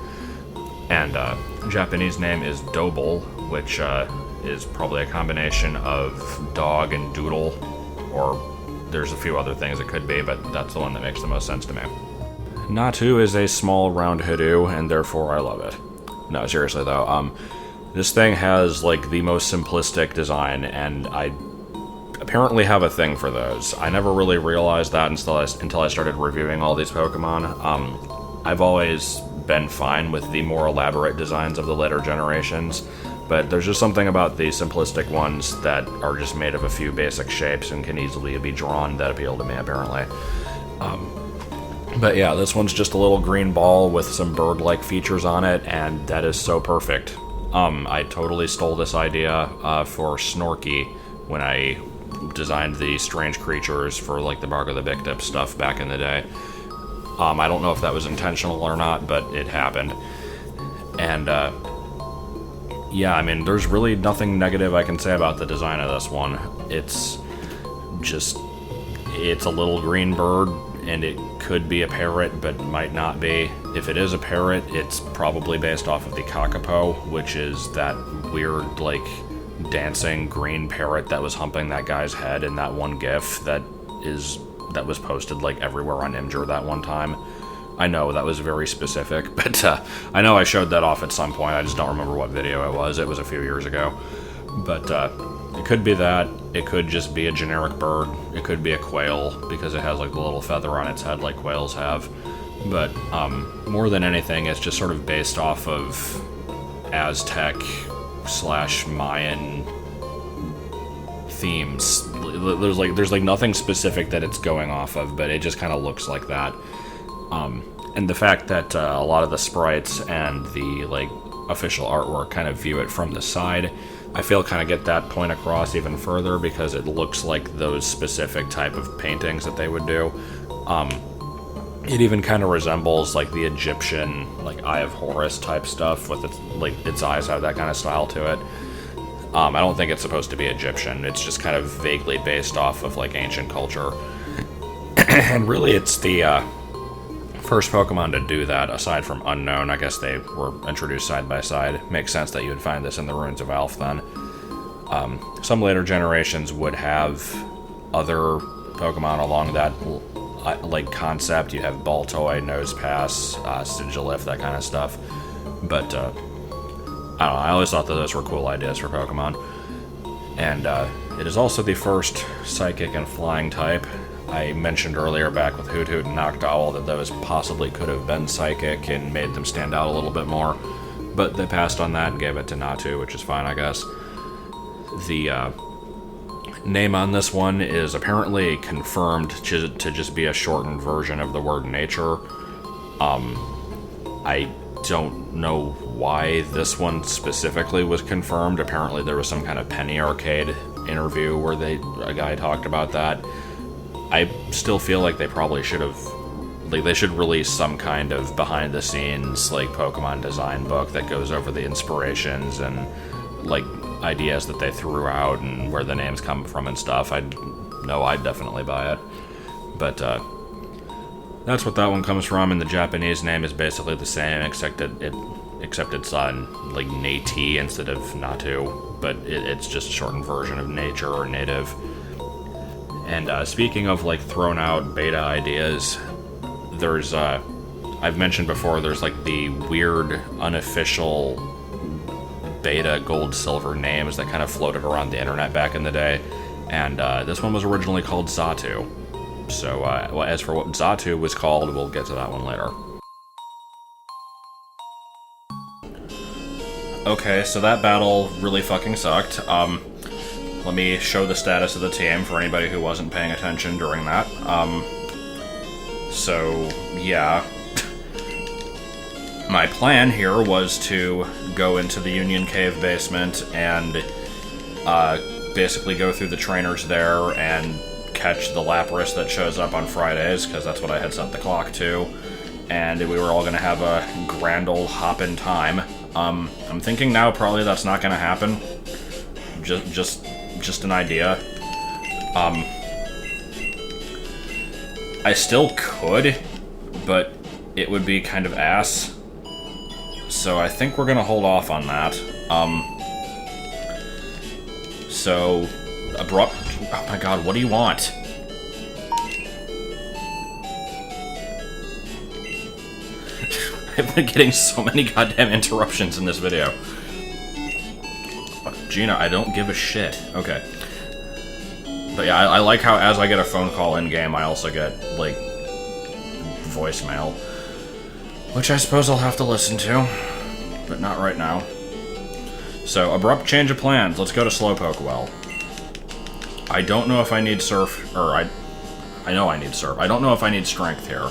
And Japanese name is Dobel, which is probably a combination of dog and doodle, or there's a few other things it could be, but that's the one that makes the most sense to me. Natu is a small round hoodoo, and therefore I love it. No, seriously though, this thing has, like, the most simplistic design, and I apparently have a thing for those. I never really realized that until I started reviewing all these Pokemon. I've always been fine with the more elaborate designs of the later generations, but there's just something about the simplistic ones that are just made of a few basic shapes and can easily be drawn that appeal to me, apparently. But yeah, this one's just a little green ball with some bird-like features on it, and that is so perfect. I totally stole this idea for Snorky when I designed the strange creatures for, like, the Bark of the Big Dip stuff back in the day. I don't know if that was intentional or not, but it happened. And, yeah, I mean, there's really nothing negative I can say about the design of this one. It's a little green bird, and it could be a parrot, but might not be. If it is a parrot, it's probably based off of the kakapo, which is that weird, like, dancing green parrot that was humping that guy's head in that one GIF that was posted, like, everywhere on Imgur that one time. I know, that was very specific, but I know I showed that off at some point. I just don't remember what video it was. It was a few years ago. But it could be that. It could just be a generic bird. It could be a quail, because it has, like, the little feather on its head like quails have. But more than anything, it's just sort of based off of Aztec / Mayan themes. There's nothing specific that it's going off of, but it just kind of looks like that. And the fact that a lot of the sprites and the, like, official artwork kind of view it from the side, I feel kind of get that point across even further, because it looks like those specific type of paintings that they would do. It even kind of resembles, like, the Egyptian, like, Eye of Horus type stuff, with its eyes have that kind of style to it. I don't think it's supposed to be Egyptian. It's just kind of vaguely based off of, like, ancient culture. And really, it's the first Pokemon to do that, aside from Unknown. I guess they were introduced side by side. Makes sense that you would find this in the Ruins of Alph, then. Some later generations would have other Pokemon along that, like, concept. You have Baltoy, Nosepass, Sigilif, that kind of stuff. But, I don't know, I always thought that those were cool ideas for Pokemon. And, it is also the first Psychic and Flying type. I mentioned earlier back with Hoot Hoot and Noctowl that those possibly could have been Psychic and made them stand out a little bit more. But they passed on that and gave it to Natu, which is fine, I guess. The, name on this one is apparently confirmed to just be a shortened version of the word nature. I don't know why this one specifically was confirmed. Apparently there was some kind of Penny Arcade interview where a guy talked about that. I still feel like they probably should have, like, they should release some kind of behind-the-scenes, like, Pokemon design book that goes over the inspirations and, like, ideas that they threw out and where the names come from and stuff. I'd definitely buy it. But, that's what that one comes from, and the Japanese name is basically the same, except it's on, like, Nati instead of Natu, but it's just a shortened version of nature or native. And speaking of, like, thrown out beta ideas, there's, I've mentioned before, there's, like, the weird, unofficial beta gold-silver names that kind of floated around the internet back in the day, and this one was originally called Xatu. So, as for what Xatu was called, we'll get to that one later. Okay, so that battle really fucking sucked. Let me show the status of the team for anybody who wasn't paying attention during that. So, yeah. My plan here was to go into the Union Cave basement and basically go through the trainers there and catch the Lapras that shows up on Fridays, because that's what I had set the clock to, and we were all going to have a grand old hop in time. I'm thinking now probably that's not going to happen. Just an idea. I still could, but it would be kind of ass. So I think we're gonna hold off on that. So, abrupt... Oh my god, what do you want? I've been getting so many goddamn interruptions in this video. Gina, I don't give a shit. Okay. But yeah, I like how as I get a phone call in-game, I also get, like, voicemail. Which I suppose I'll have to listen to. But not right now. So, abrupt change of plans. Let's go to Slowpoke well. I don't know if I need Surf, or I know I need Surf. I don't know if I need Strength here.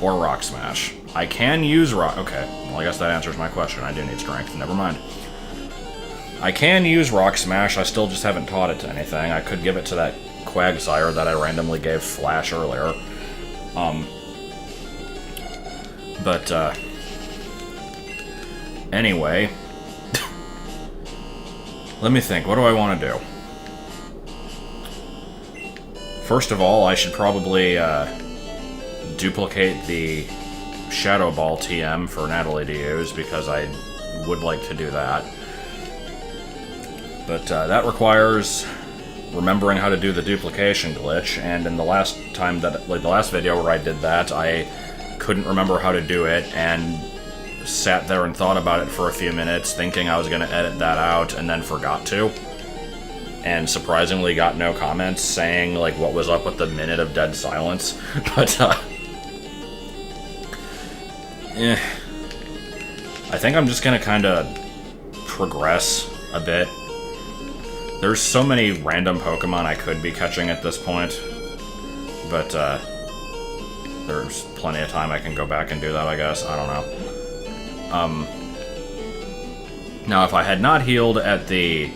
Or Rock Smash. I can use Rock... Okay, well I guess that answers my question. I do need Strength, never mind. I can use Rock Smash, I still just haven't taught it to anything. I could give it to that Quagsire that I randomly gave Flash earlier. Anyway... Let me think, what do I want to do? First of all, I should probably, duplicate the Shadow Ball TM for Natalie to use, because I would like to do that. But that requires remembering how to do the duplication glitch, and in the last time that, like the last video where I did that, I couldn't remember how to do it, and sat there and thought about it for a few minutes, thinking I was going to edit that out, and then forgot to. And surprisingly got no comments saying, like, what was up with the minute of dead silence. But, I think I'm just gonna kind of progress a bit. There's so many random Pokemon I could be catching at this point, but there's plenty of time I can go back and do that, I guess. I don't know. Now, if I had not healed at the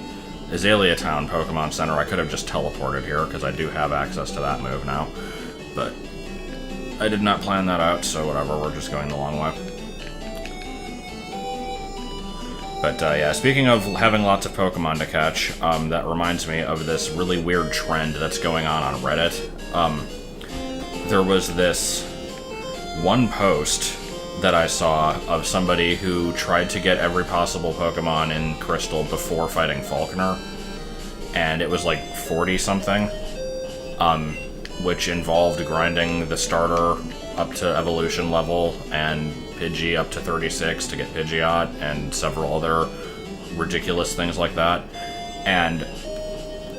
Azalea Town Pokemon Center, I could have just teleported here, because I do have access to that move now. But I did not plan that out, so whatever, we're just going the long way. But yeah, speaking of having lots of Pokemon to catch, that reminds me of this really weird trend that's going on Reddit. There was this one post that I saw of somebody who tried to get every possible Pokemon in Crystal before fighting Falconer, and it was like 40-something, which involved grinding the starter up to evolution level, and Pidgey up to 36 to get Pidgeot, and several other ridiculous things like that. And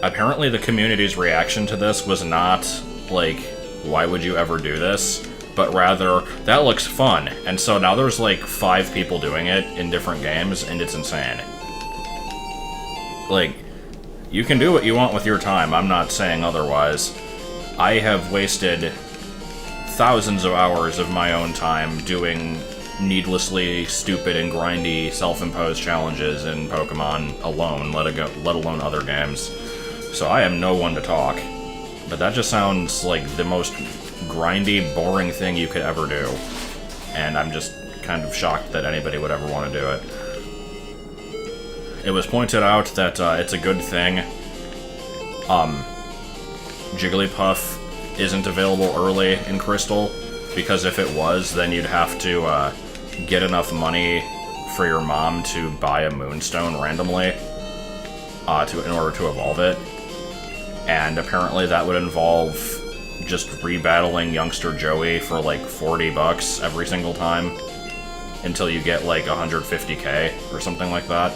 apparently the community's reaction to this was not, like, why would you ever do this? But rather, that looks fun. And so now there's like 5 people doing it in different games, and it's insane. Like, you can do what you want with your time, I'm not saying otherwise. I have wasted thousands of hours of my own time doing needlessly stupid and grindy self-imposed challenges in Pokemon alone, let alone other games. So I am no one to talk. But that just sounds like the most grindy, boring thing you could ever do. And I'm just kind of shocked that anybody would ever want to do it. It was pointed out that it's a good thing Jigglypuff isn't available early in Crystal, because if it was, then you'd have to get enough money for your mom to buy a Moonstone randomly in order to evolve it. And apparently that would involve just rebattling youngster Joey for like $40 every single time until you get like 150k or something like that.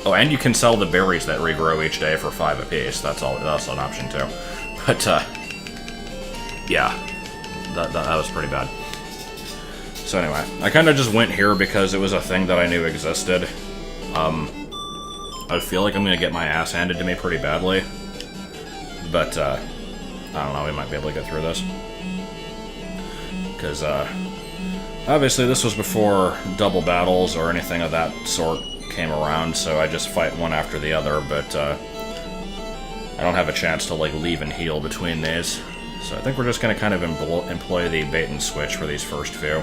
Oh, and you can sell the berries that regrow each day for 5 apiece. That's an option too. But yeah, that was pretty bad. So anyway, I kind of just went here because it was a thing that I knew existed. I feel like I'm gonna get my ass handed to me pretty badly, but I don't know, we might be able to get through this. Because obviously this was before double battles or anything of that sort came around, so I just fight one after the other, but I don't have a chance to like leave and heal between these. So I think we're just gonna kind of employ the bait and switch for these first few.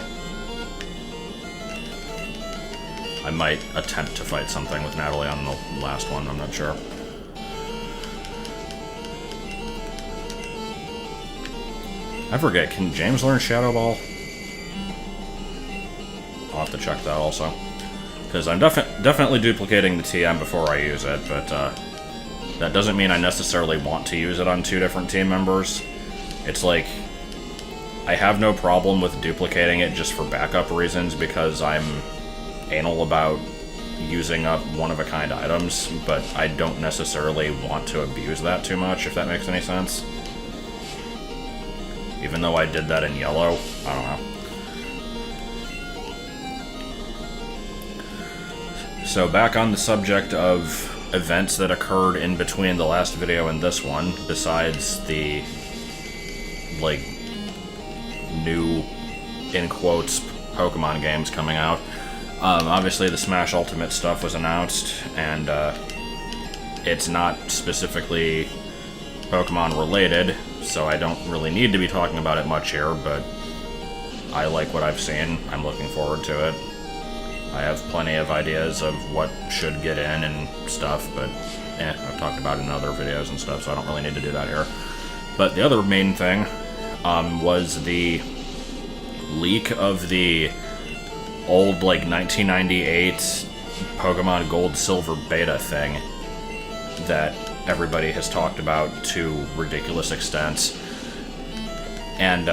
I might attempt to fight something with Natalie on the last one, I'm not sure. I forget, can James learn Shadow Ball? I'll have to check that also. Because I'm definitely duplicating the TM before I use it, but that doesn't mean I necessarily want to use it on 2 different team members. It's like, I have no problem with duplicating it just for backup reasons, because I'm anal about using up one-of-a-kind items, but I don't necessarily want to abuse that too much, if that makes any sense. Even though I did that in yellow, I don't know. So back on the subject of events that occurred in between the last video and this one, besides the, like, new, in quotes, Pokemon games coming out. Obviously the Smash Ultimate stuff was announced, and it's not specifically Pokemon related, so I don't really need to be talking about it much here, but I like what I've seen. I'm looking forward to it. I have plenty of ideas of what should get in and stuff, but I've talked about it in other videos and stuff, so I don't really need to do that here. But the other main thing was the leak of the old, like, 1998 Pokemon Gold Silver beta thing that everybody has talked about to ridiculous extents. And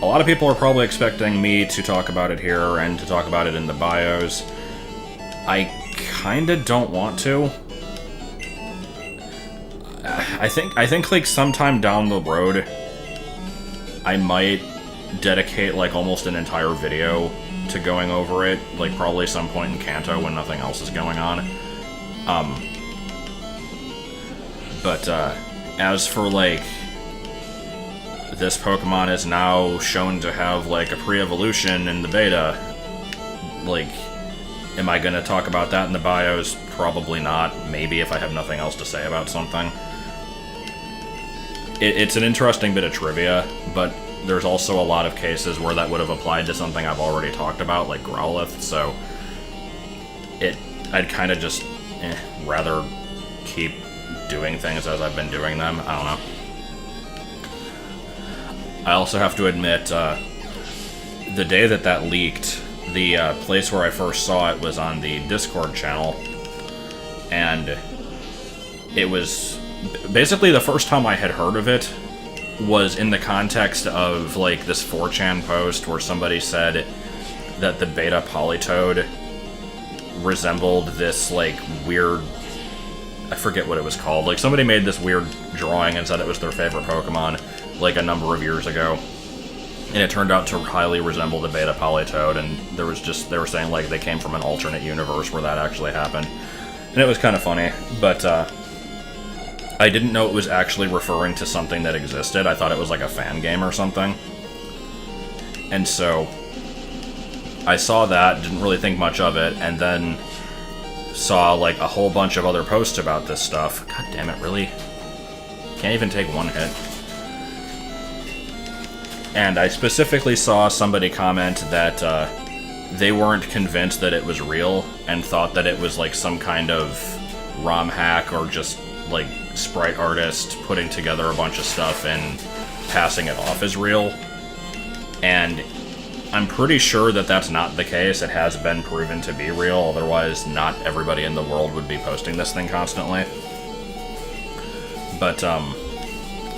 a lot of people are probably expecting me to talk about it here and to talk about it in the bios. I kinda don't want to. I think like sometime down the road I might dedicate like almost an entire video to going over it, like probably some point in Kanto when nothing else is going on. But as for like, this Pokemon is now shown to have like a pre-evolution in the beta, like, am I gonna talk about that in the bios? Probably not. Maybe if I have nothing else to say about something. It's an interesting bit of trivia, but there's also a lot of cases where that would have applied to something I've already talked about, like Growlithe, so I'd kind of just rather keep doing things as I've been doing them. I don't know. I also have to admit, the day that leaked, the place where I first saw it was on the Discord channel, and it was basically the first time I had heard of it was in the context of like this 4chan post where somebody said that the beta Politoed resembled this like weird, I forget what it was called, like somebody made this weird drawing and said it was their favorite Pokemon like a number of years ago, and it turned out to highly resemble the beta Politoed, and they were saying like they came from an alternate universe where that actually happened, and it was kind of funny, but I didn't know it was actually referring to something that existed. I thought it was like a fan game or something. And so I saw that, didn't really think much of it, and then saw like a whole bunch of other posts about this stuff. God damn it, really? Can't even take one hit. And I specifically saw somebody comment that they weren't convinced that it was real and thought that it was like some kind of ROM hack or just like sprite artist putting together a bunch of stuff and passing it off as real. And I'm pretty sure that that's not the case. It has been proven to be real, otherwise not everybody in the world would be posting this thing constantly. But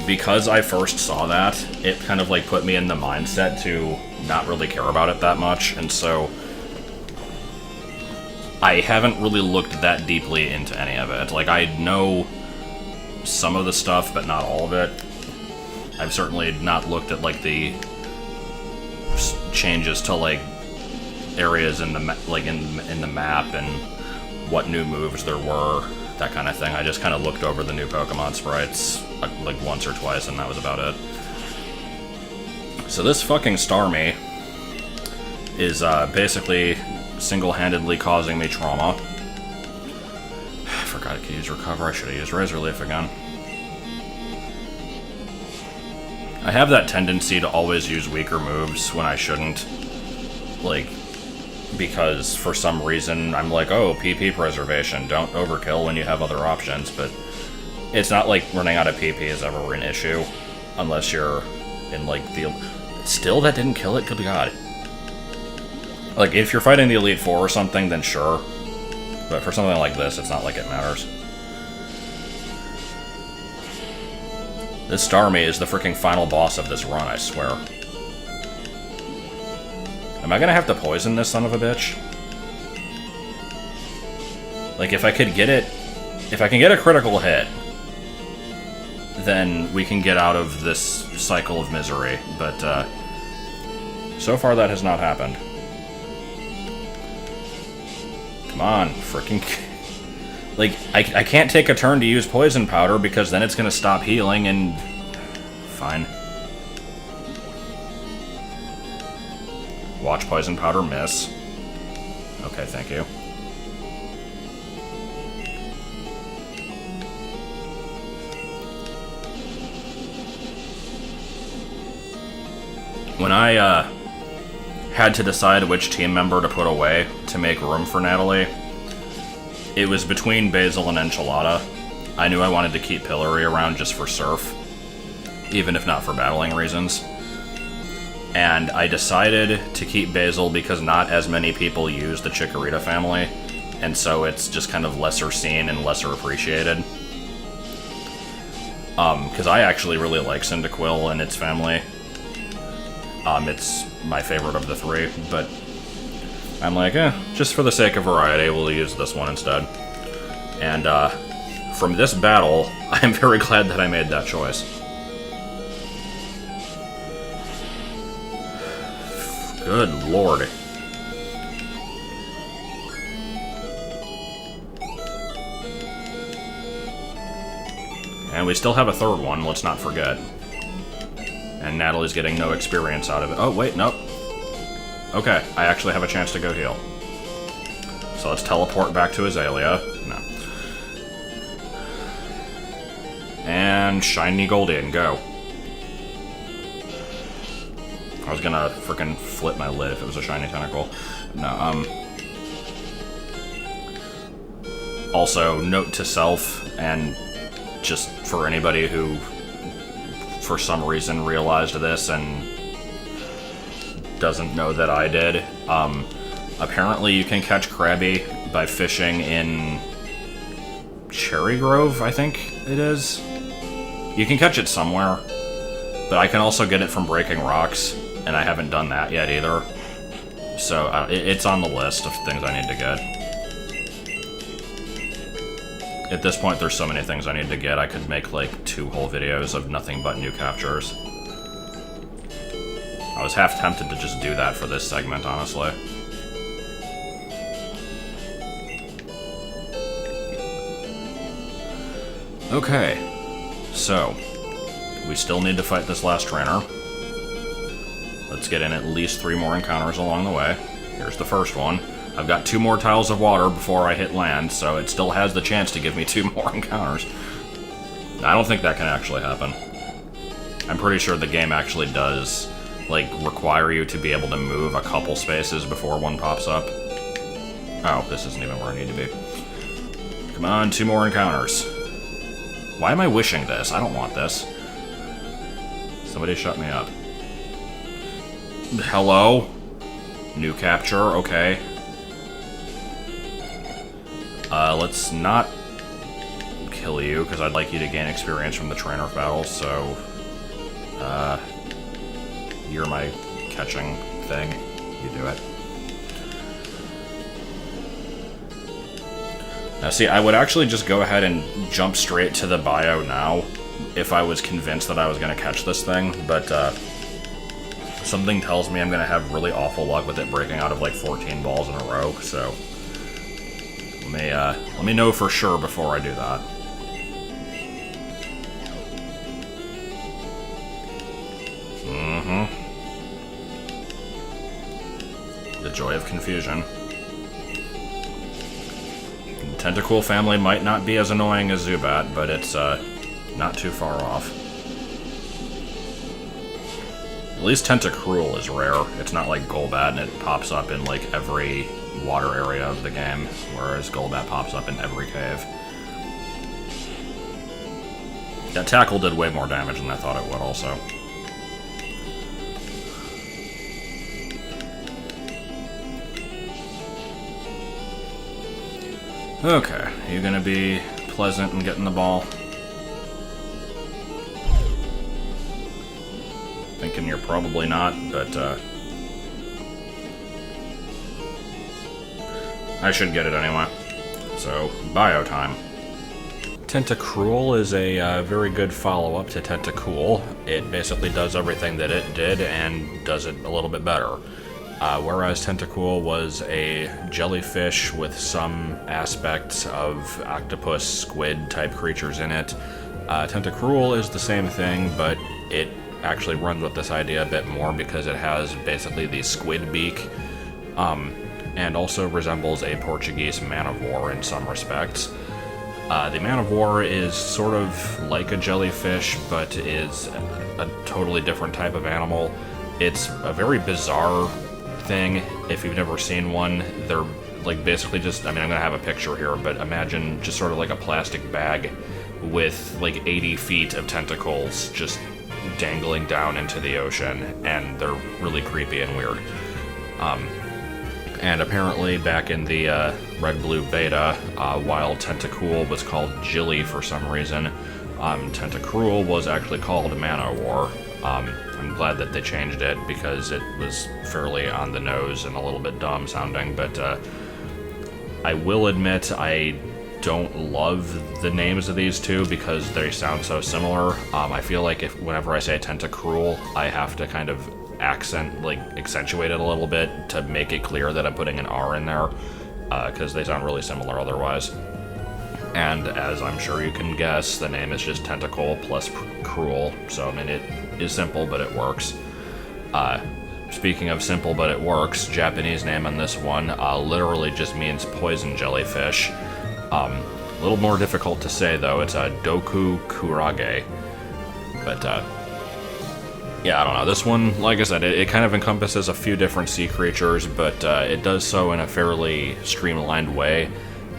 because I first saw that, it kind of like put me in the mindset to not really care about it that much, and so I haven't really looked that deeply into any of it. Like, I know some of the stuff, but not all of it. I've certainly not looked at like the changes to like areas in the in the map and what new moves there were, that kind of thing. I just kind of looked over the new Pokemon sprites like once or twice, and that was about it. So this fucking Starmie is basically single-handedly causing me trauma. I forgot I could use Recover. I should have used Razor Leaf again. I have that tendency to always use weaker moves when I shouldn't. Like, because for some reason I'm like, oh, PP preservation, don't overkill when you have other options, but it's not like running out of PP is ever an issue, unless you're in like the... Still, that didn't kill it? Good God. Like, if you're fighting the Elite Four or something, then sure. But for something like this, it's not like it matters. This Starmie is the freaking final boss of this run, I swear. Am I gonna have to poison this son of a bitch? Like, if I could get it... If I can get a critical hit, then we can get out of this cycle of misery. But, so far that has not happened. Come on, freaking... Like, I can't take a turn to use Poison Powder because then it's gonna stop healing and... Fine. Watch Poison Powder miss. Okay, thank you. When I, had to decide which team member to put away to make room for Natalie, it was between Basil and Enchilada. I knew I wanted to keep Pillory around just for Surf, even if not for battling reasons. And I decided to keep Basil because not as many people use the Chikorita family, and so it's just kind of lesser seen and lesser appreciated. Because I actually really like Cyndaquil and its family. It's my favorite of the three, but I'm like, just for the sake of variety, we'll use this one instead. And, from this battle, I'm very glad that I made that choice. Good lord. And we still have a third one, let's not forget. And Natalie's getting no experience out of it. Oh, wait, nope. Okay, I actually have a chance to go heal. So let's teleport back to Azalea. No. And Shiny Golden, go. I was gonna frickin' flip my lid if it was a Shiny Tentacool. No, Also, note to self, and just for anybody who for some reason realized this and doesn't know that I did. Apparently you can catch Krabby by fishing in Cherry Grove, I think it is. You can catch it somewhere, but I can also get it from breaking rocks, and I haven't done that yet either. So it's on the list of things I need to get. At this point, there's so many things I need to get, I could make, like, 2 whole videos of nothing but new captures. I was half tempted to just do that for this segment, honestly. Okay, so, we still need to fight this last trainer. Let's get in at least 3 more encounters along the way. Here's the first one. I've got 2 more tiles of water before I hit land, so it still has the chance to give me 2 more encounters. I don't think that can actually happen. I'm pretty sure the game actually does, like, require you to be able to move a couple spaces before one pops up. Oh, this isn't even where I need to be. Come on, 2 more encounters. Why am I wishing this? I don't want this. Somebody shut me up. Hello? New capture, okay. Let's not kill you, because I'd like you to gain experience from the trainer battle, so... you're my catching thing. You do it. Now see, I would actually just go ahead and jump straight to the bio now, if I was convinced that I was going to catch this thing, but, something tells me I'm going to have really awful luck with it breaking out of, like, 14 balls in a row, so... Let me know for sure before I do that. The joy of confusion. The Tentacool family might not be as annoying as Zubat, but it's, not too far off. At least Tentacruel is rare. It's not like Golbat, and it pops up in, like, every water area of the game, whereas Golbat pops up in every cave. That tackle did way more damage than I thought it would, also. Okay, you gonna be pleasant and getting the ball? Thinking you're probably not, but I should get it anyway. So, bio time. Tentacruel is a very good follow-up to Tentacool. It basically does everything that it did and does it a little bit better. Whereas Tentacool was a jellyfish with some aspects of octopus, squid type creatures in it, Tentacruel is the same thing, but it actually runs with this idea a bit more because it has basically the squid beak, and also resembles a Portuguese man-of-war in some respects. The man-of-war is sort of like a jellyfish, but is a totally different type of animal. It's a very bizarre thing. If you've never seen one, they're like basically just, I mean, I'm gonna have a picture here, but imagine just sort of like a plastic bag with like 80 feet of tentacles just dangling down into the ocean, and they're really creepy and weird. And apparently back in the Red-Blue beta, while Tentacool was called Jilly for some reason, Tentacruel was actually called Man-O-War. I'm glad that they changed it because it was fairly on the nose and a little bit dumb sounding, but I will admit I don't love the names of these two because they sound so similar. I feel like whenever I say Tentacruel, I have to kind of accentuate it a little bit to make it clear that I'm putting an R in there, because they sound really similar otherwise. And as I'm sure you can guess, the name is just Tentacle plus Cruel, so I mean it is simple, but it works. Speaking of simple but it works, Japanese name on this one literally just means poison jellyfish. A little more difficult to say though, it's a Doku Kurage. But yeah, I don't know. This one, like I said, it kind of encompasses a few different sea creatures, but it does so in a fairly streamlined way.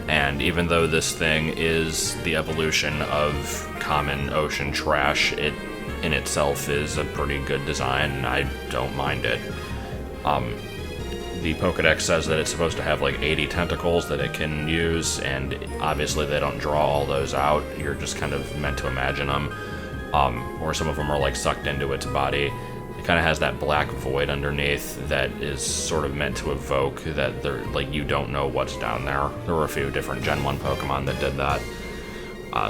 And even though this thing is the evolution of common ocean trash, it in itself is a pretty good design, and I don't mind it. The Pokedex says that it's supposed to have like 80 tentacles that it can use, and obviously they don't draw all those out. You're just kind of meant to imagine them. Or some of them are like sucked into its body. It kind of has that black void underneath that is sort of meant to evoke that they're like you don't know what's down there. There were a few different Gen 1 Pokemon that did that,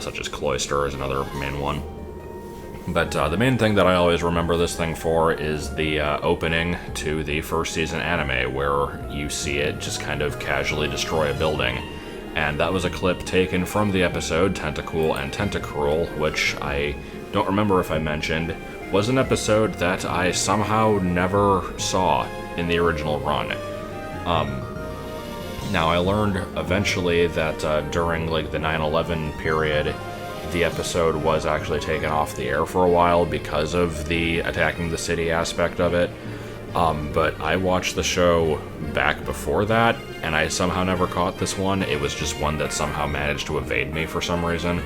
such as Cloyster is another main one. But the main thing that I always remember this thing for is the opening to the first season anime, where you see it just kind of casually destroy a building. And that was a clip taken from the episode Tentacool and Tentacruel, which I don't remember if I mentioned, was an episode that I somehow never saw in the original run. Now, I learned eventually that during like the 9/11 period, the episode was actually taken off the air for a while because of the attacking the city aspect of it. But I watched the show back before that, and I somehow never caught this one. It was just one that somehow managed to evade me for some reason.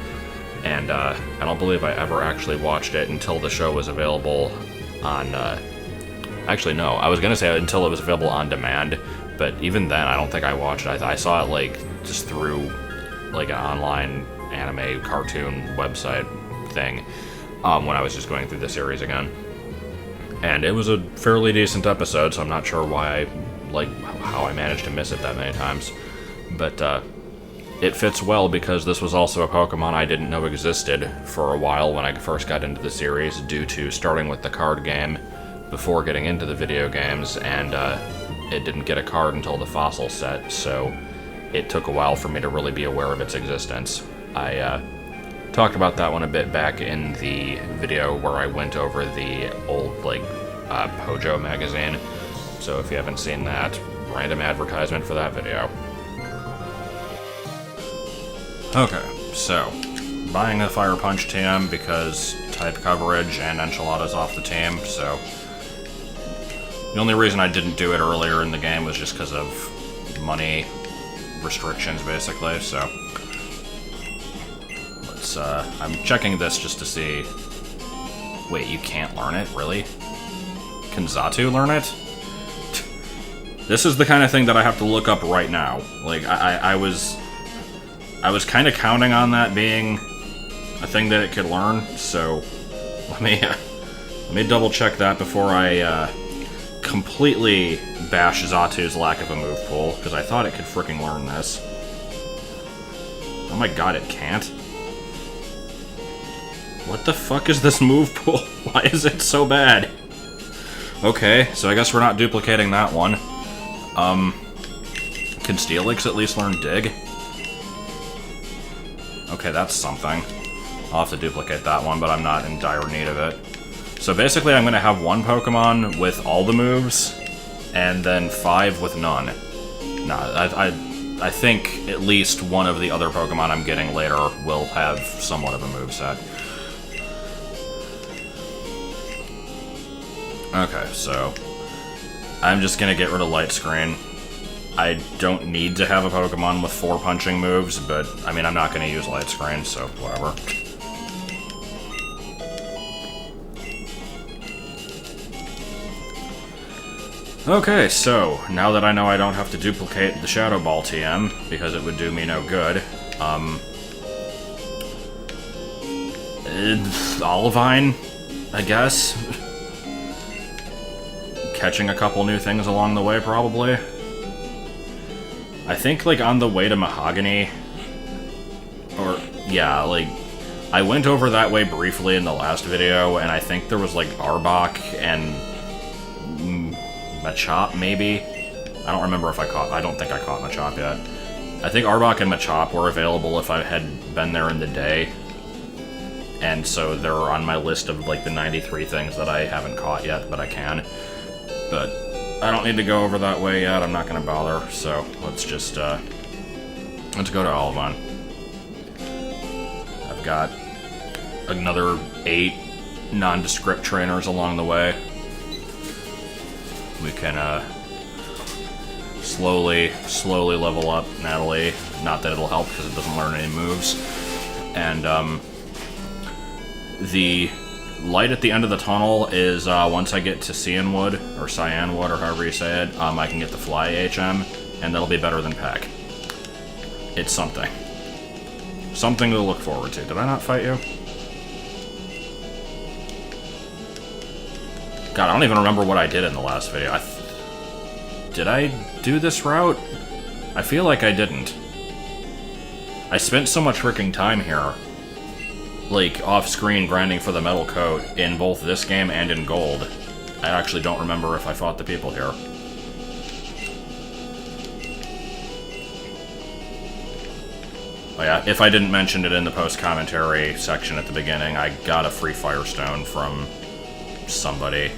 And I don't believe I ever actually watched it until the show was available on... actually, no. I was going to say until it was available on demand, but even then, I don't think I watched it. I saw it, like, just through, like, an online anime cartoon website thing when I was just going through the series again. And it was a fairly decent episode, so I'm not sure why how I managed to miss it that many times. But it fits well because this was also a Pokemon I didn't know existed for a while when I first got into the series, due to starting with the card game before getting into the video games, and it didn't get a card until the fossil set, so it took a while for me to really be aware of its existence. I talked about that one a bit back in the video where I went over the old, Pojo magazine. So if you haven't seen that, random advertisement for that video. Okay, so, buying the Fire Punch TM because type coverage and Enchiladas off the team, so... The only reason I didn't do it earlier in the game was just because of money restrictions, basically, so... I'm checking this just to see... Wait, you can't learn it? Really? Can Xatu learn it? This is the kind of thing that I have to look up right now. Like, I was... I was kind of counting on that being a thing that it could learn, so let me double check that before I completely bash Xatu's lack of a move pool, because I thought it could freaking learn this. Oh my god, it can't? What the fuck is this move pool? Why is it so bad? Okay, so I guess we're not duplicating that one. Can Steelix at least learn Dig? Okay, that's something. I'll have to duplicate that one, but I'm not in dire need of it. So basically I'm gonna have one Pokemon with all the moves, and then 5 with none. Nah, I think at least one of the other Pokemon I'm getting later will have somewhat of a moveset. Okay, so I'm just gonna get rid of Light Screen. I don't need to have a Pokemon with 4 punching moves, but I mean, I'm not gonna use Light Screen, so whatever. Okay, so now that I know I don't have to duplicate the Shadow Ball TM, because it would do me no good, Olivine, I guess? Catching a couple new things along the way, probably. I think, like, on the way to Mahogany, or, yeah, like, I went over that way briefly in the last video, and I think there was, like, Arbok and Machop, maybe? I don't remember if I don't think I caught Machop yet. I think Arbok and Machop were available if I had been there in the day, and so they're on my list of, like, the 93 things that I haven't caught yet, but I can. But I don't need to go over that way yet, I'm not gonna bother, so let's just, let's go to Olivine. I've got another 8 nondescript trainers along the way. We can, slowly level up Natalie. Not that it'll help, because it doesn't learn any moves. And, the light at the end of the tunnel is, once I get to Cyanwood, or Cyanwood, or however you say it, I can get the Fly HM, and that'll be better than Peck. It's something. Something to look forward to. Did I not fight you? God, I don't even remember what I did in the last video. Did I do this route? I feel like I didn't. I spent so much freaking time here, like, off-screen grinding for the metal coat in both this game and in Gold. I actually don't remember if I fought the people here. Oh yeah, if I didn't mention it in the post-commentary section at the beginning, I got a free Firestone from somebody.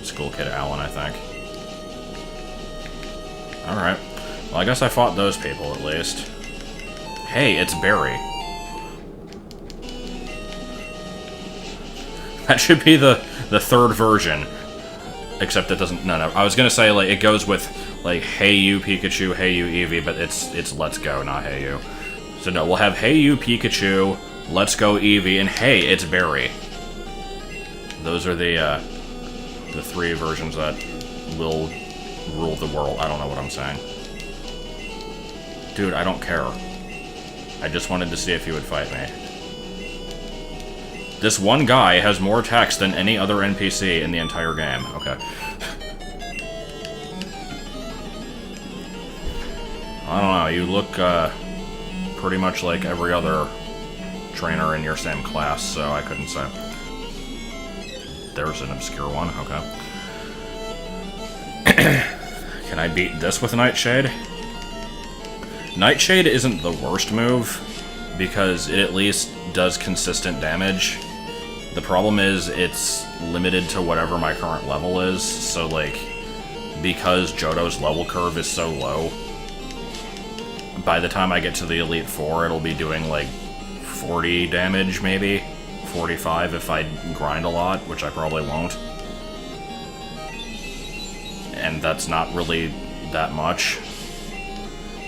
School Kid Alan, I think. Alright. Well, I guess I fought those people, at least. Hey, it's Barry. That should be the third version. Except it doesn't... No. I was gonna say, like, it goes with, like, Hey You Pikachu, Hey You Eevee, but it's Let's Go, not Hey You. So no, we'll have Hey You Pikachu, Let's Go Eevee, and Hey, it's Barry. Those are the 3 versions that will rule the world. I don't know what I'm saying. Dude, I don't care. I just wanted to see if he would fight me. This one guy has more attacks than any other NPC in the entire game. Okay. I don't know, you look, pretty much like every other trainer in your same class, so I couldn't say. There's an obscure one, okay. Can I beat this with Nightshade? Nightshade isn't the worst move, because it at least does consistent damage. The problem is, it's limited to whatever my current level is, so, like, because Johto's level curve is so low, by the time I get to the Elite Four, it'll be doing, like, 40 damage, maybe? 45 if I grind a lot, which I probably won't. And that's not really that much.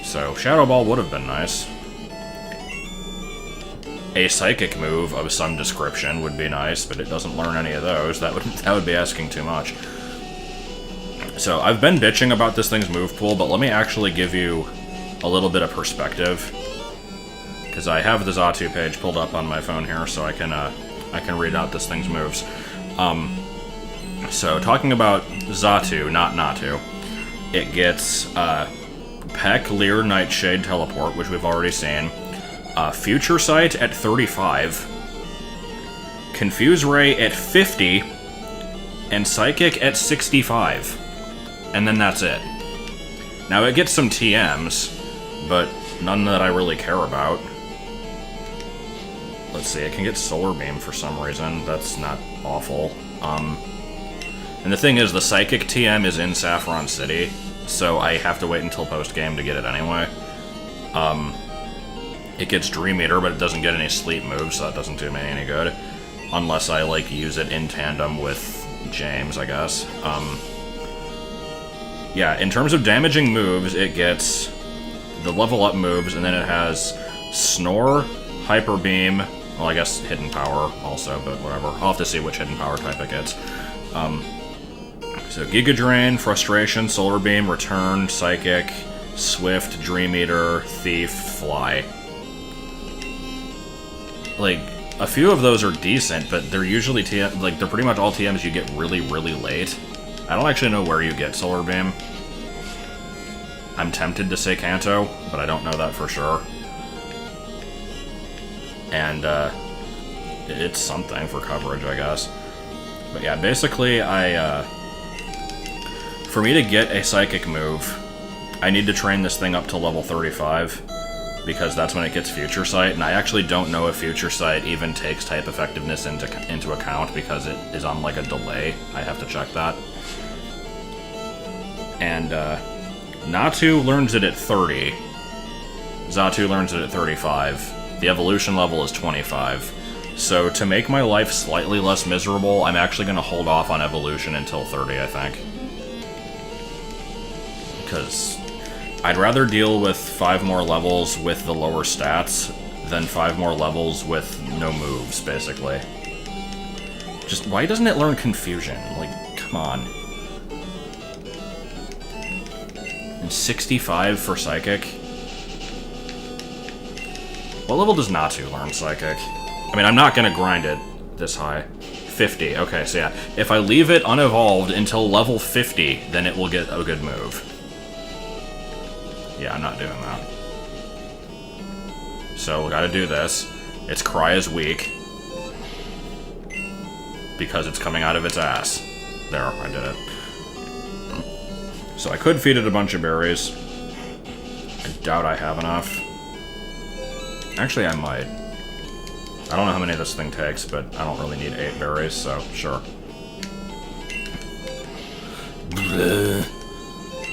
So, Shadow Ball would have been nice. A Psychic move of some description would be nice, but it doesn't learn any of those. That would be asking too much. So, I've been bitching about this thing's move pool, but let me actually give you a little bit of perspective. because I have the Xatu page pulled up on my phone here, so I can read out this thing's moves. So talking about Xatu, not Natu, it gets Peck, Leer, Nightshade, Teleport, which we've already seen. Future Sight at 35. Confuse Ray at 50. And Psychic at 65. And then that's it. Now it gets some TMs, but none that I really care about. Let's see, it can get Solar Beam for some reason. That's not awful. And the thing is, the Psychic TM is in Saffron City, so I have to wait until post-game to get it anyway. It gets Dream Eater, but it doesn't get any sleep moves, so that doesn't do me any good. Unless I, like, use it in tandem with James, I guess. Yeah, in terms of damaging moves, it gets the level up moves, and then it has Snore, Hyper Beam, well, I guess Hidden Power also, but whatever. I'll have to see which Hidden Power type it gets. So Giga Drain, Frustration, Solar Beam, Return, Psychic, Swift, Dream Eater, Thief, Fly. Like, a few of those are decent, but they're usually they're pretty much all TMs you get really, really late. I don't actually know where you get Solar Beam. I'm tempted to say Kanto, but I don't know that for sure. And, it's something for coverage, I guess. But yeah, basically, for me to get a Psychic move, I need to train this thing up to level 35, because that's when it gets Future Sight, and I actually don't know if Future Sight even takes type effectiveness into account, because it is on, like, a delay. I have to check that. And, Natu learns it at 30. Xatu learns it at 35. The evolution level is 25. So, to make my life slightly less miserable, I'm actually going to hold off on evolution until 30, I think. Because I'd rather deal with 5 more levels with the lower stats than 5 more levels with no moves, basically. Just, why doesn't it learn Confusion? Like, come on. And 65 for Psychic? What level does Natu learn Psychic? I mean, I'm not gonna grind it this high. 50, okay, so yeah. If I leave it unevolved until level 50, then it will get a good move. Yeah, I'm not doing that. So, we gotta do this. Its Cry is weak. Because it's coming out of its ass. There, I did it. So I could feed it a bunch of berries. I doubt I have enough. Actually, I might. I don't know how many this thing takes, but I don't really need 8 berries, so sure.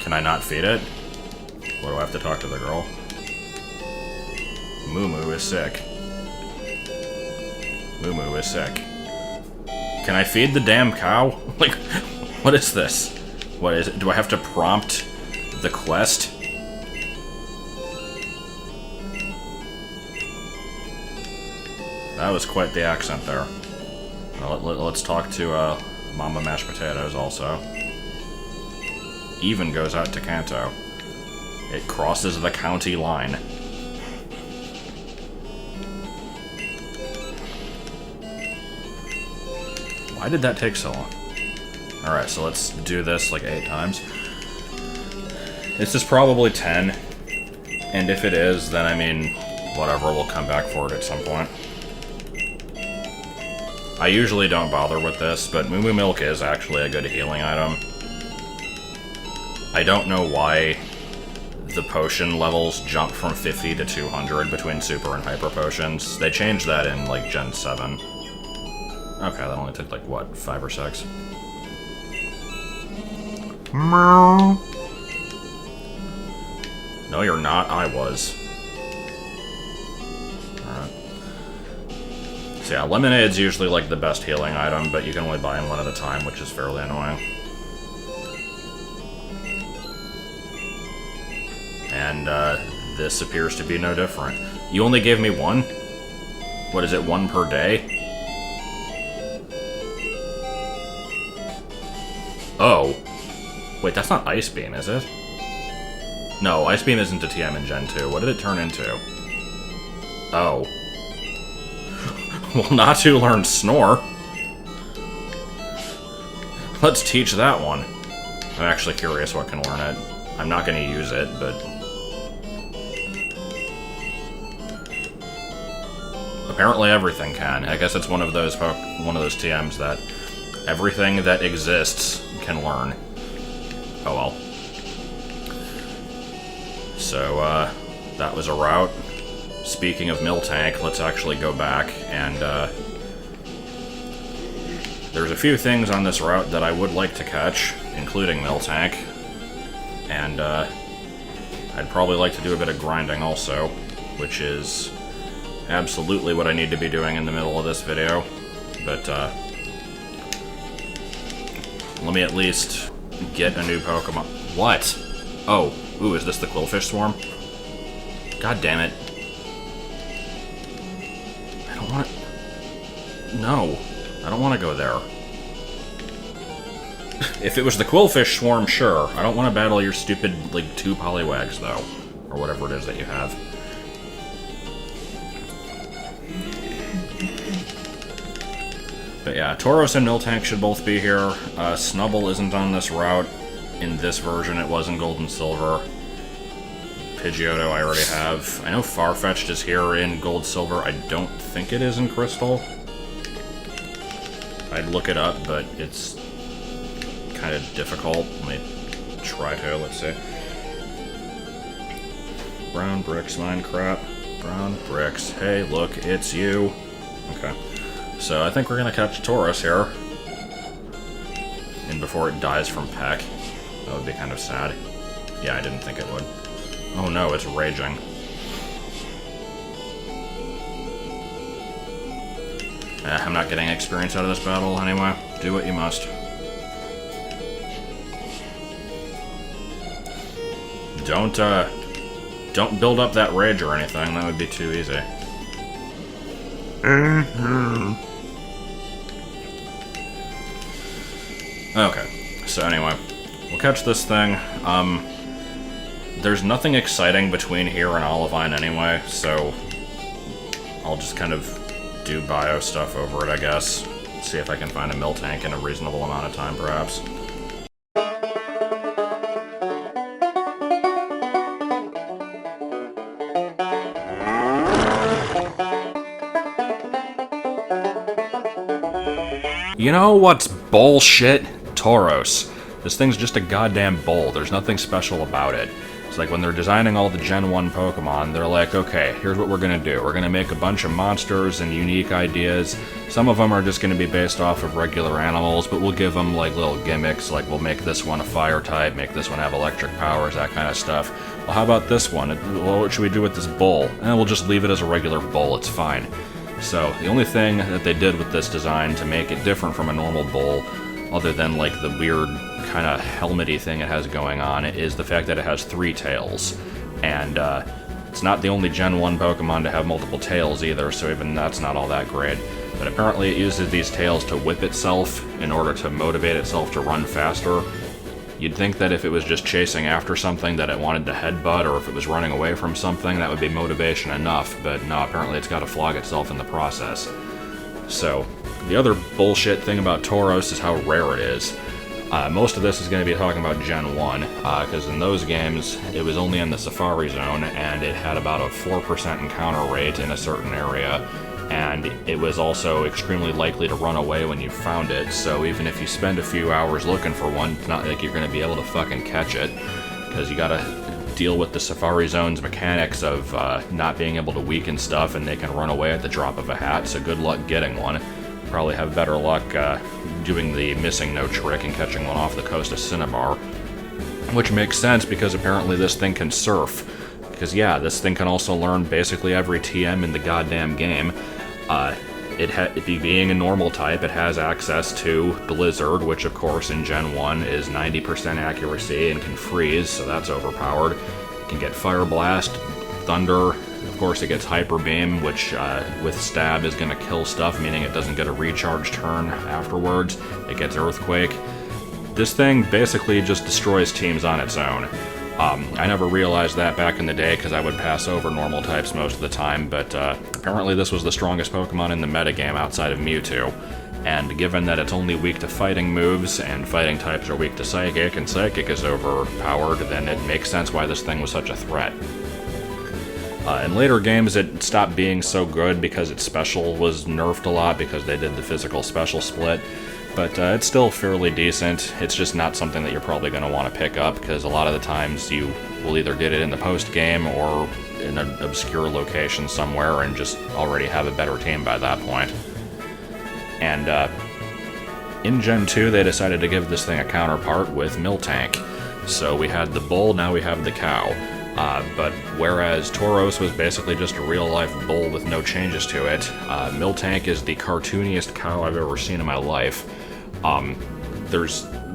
Can I not feed it? What do I have to talk to the girl? MooMoo is sick. MooMoo is sick. Can I feed the damn cow? Like, what is this? What is it? Do I have to prompt the quest? That was quite the accent there. Well, let's talk to Mama Mashed Potatoes also. Even goes out to Kanto. It crosses the county line. Why did that take so long? Alright, so let's do this like 8 times. This is probably 10. And if it is, then I mean, whatever, we'll come back for it at some point. I usually don't bother with this, but MooMoo Milk is actually a good healing item. I don't know why the potion levels jump from 50 to 200 between Super and Hyper Potions. They changed that in, like, Gen 7. Okay, that only took, like, what, 5 or 6? Meow. No, you're not. I was. Alright. So yeah, Lemonade's usually, like, the best healing item, but you can only buy them one at a time, which is fairly annoying. And, this appears to be no different. You only gave me 1? What is it, 1 per day? Oh. Wait, that's not Ice Beam, is it? No, Ice Beam isn't a TM in Gen 2. What did it turn into? Oh. Well, Natu learned Snore. Let's teach that one. I'm actually curious what can learn it. I'm not going to use it, but... apparently everything can. I guess it's one of those TMs that everything that exists can learn. Oh well. So, that was a route. Speaking of Miltank, let's actually go back and, there's a few things on this route that I would like to catch, including Miltank. And, I'd probably like to do a bit of grinding also, which is absolutely what I need to be doing in the middle of this video. But, let me at least get a new Pokemon. What? Oh, ooh, is this the Quillfish Swarm? God damn it. I don't want to... No, I don't want to go there. If it was the Quillfish Swarm, sure. I don't want to battle your stupid, like, 2 Poliwags, though. Or whatever it is that you have. But yeah, Tauros and Miltank should both be here. Snubbull isn't on this route. In this version, it was in Gold and Silver. Pidgeotto I already have. I know Farfetch'd is here in Gold Silver. I don't think it is in Crystal. I'd look it up, but it's kind of difficult. Let me try to. Let's see. Brown bricks, mine crap. Brown bricks. Hey, look, it's you. Okay. So I think we're gonna catch Tauros here. And before it dies from Peck. That would be kind of sad. Yeah, I didn't think it would. Oh no, it's raging. I'm not getting experience out of this battle anyway. Do what you must. Don't build up that rage or anything. That would be too easy. Okay, so anyway, we'll catch this thing. There's nothing exciting between here and Olivine anyway, so I'll just kind of do bio stuff over it, I guess. See if I can find a Miltank in a reasonable amount of time, perhaps. You know what's bullshit? Tauros. This thing's just a goddamn bowl. There's nothing special about it. It's like when they're designing all the Gen 1 Pokemon, they're like, okay, here's what we're gonna do. We're gonna make a bunch of monsters and unique ideas. Some of them are just gonna be based off of regular animals, but we'll give them like little gimmicks, like we'll make this one a fire type, make this one have electric powers, that kind of stuff. Well, how about this one? Well, what should we do with this bull? And we'll just leave it as a regular bull, it's fine. So, the only thing that they did with this design to make it different from a normal bull, other than like the weird kind of helmety thing it has going on, is the fact that it has 3 tails. And it's not the only Gen 1 Pokemon to have multiple tails either, so even that's not all that great. But apparently it uses these tails to whip itself in order to motivate itself to run faster. You'd think that if it was just chasing after something that it wanted to headbutt, or if it was running away from something, that would be motivation enough, but no, apparently it's got to flog itself in the process. So, the other bullshit thing about Tauros is how rare it is. Most of this is going to be talking about Gen 1, because in those games, it was only in the Safari Zone, and it had about a 4% encounter rate in a certain area, and it was also extremely likely to run away when you found it, so even if you spend a few hours looking for one, it's not like you're going to be able to fucking catch it, because you gotta deal with the Safari Zone's mechanics of not being able to weaken stuff, and they can run away at the drop of a hat, so good luck getting one. Probably have better luck doing the missing no trick and catching one off the coast of Cinnabar. Which makes sense, because apparently this thing can surf. Because yeah, this thing can also learn basically every TM in the goddamn game. It being a normal type, it has access to Blizzard, which of course in Gen 1 is 90% accuracy and can freeze, so that's overpowered. It can get Fire Blast, Thunder, of course it gets Hyper Beam, which with Stab is going to kill stuff, meaning it doesn't get a recharge turn afterwards. It gets Earthquake. This thing basically just destroys teams on its own. I never realized that back in the day because I would pass over normal types most of the time, but apparently this was the strongest Pokemon in the metagame outside of Mewtwo. And given that it's only weak to fighting moves, and fighting types are weak to Psychic, and Psychic is overpowered, then it makes sense why this thing was such a threat. In later games, it stopped being so good because its special was nerfed a lot because they did the physical special split. But it's still fairly decent. It's just not something that you're probably going to want to pick up, because a lot of the times you will either get it in the post-game or in an obscure location somewhere and just already have a better team by that point. And in Gen 2, they decided to give this thing a counterpart with Miltank. So we had the bull, now we have the cow. But whereas Tauros was basically just a real-life bull with no changes to it, Miltank is the cartooniest cow I've ever seen in my life.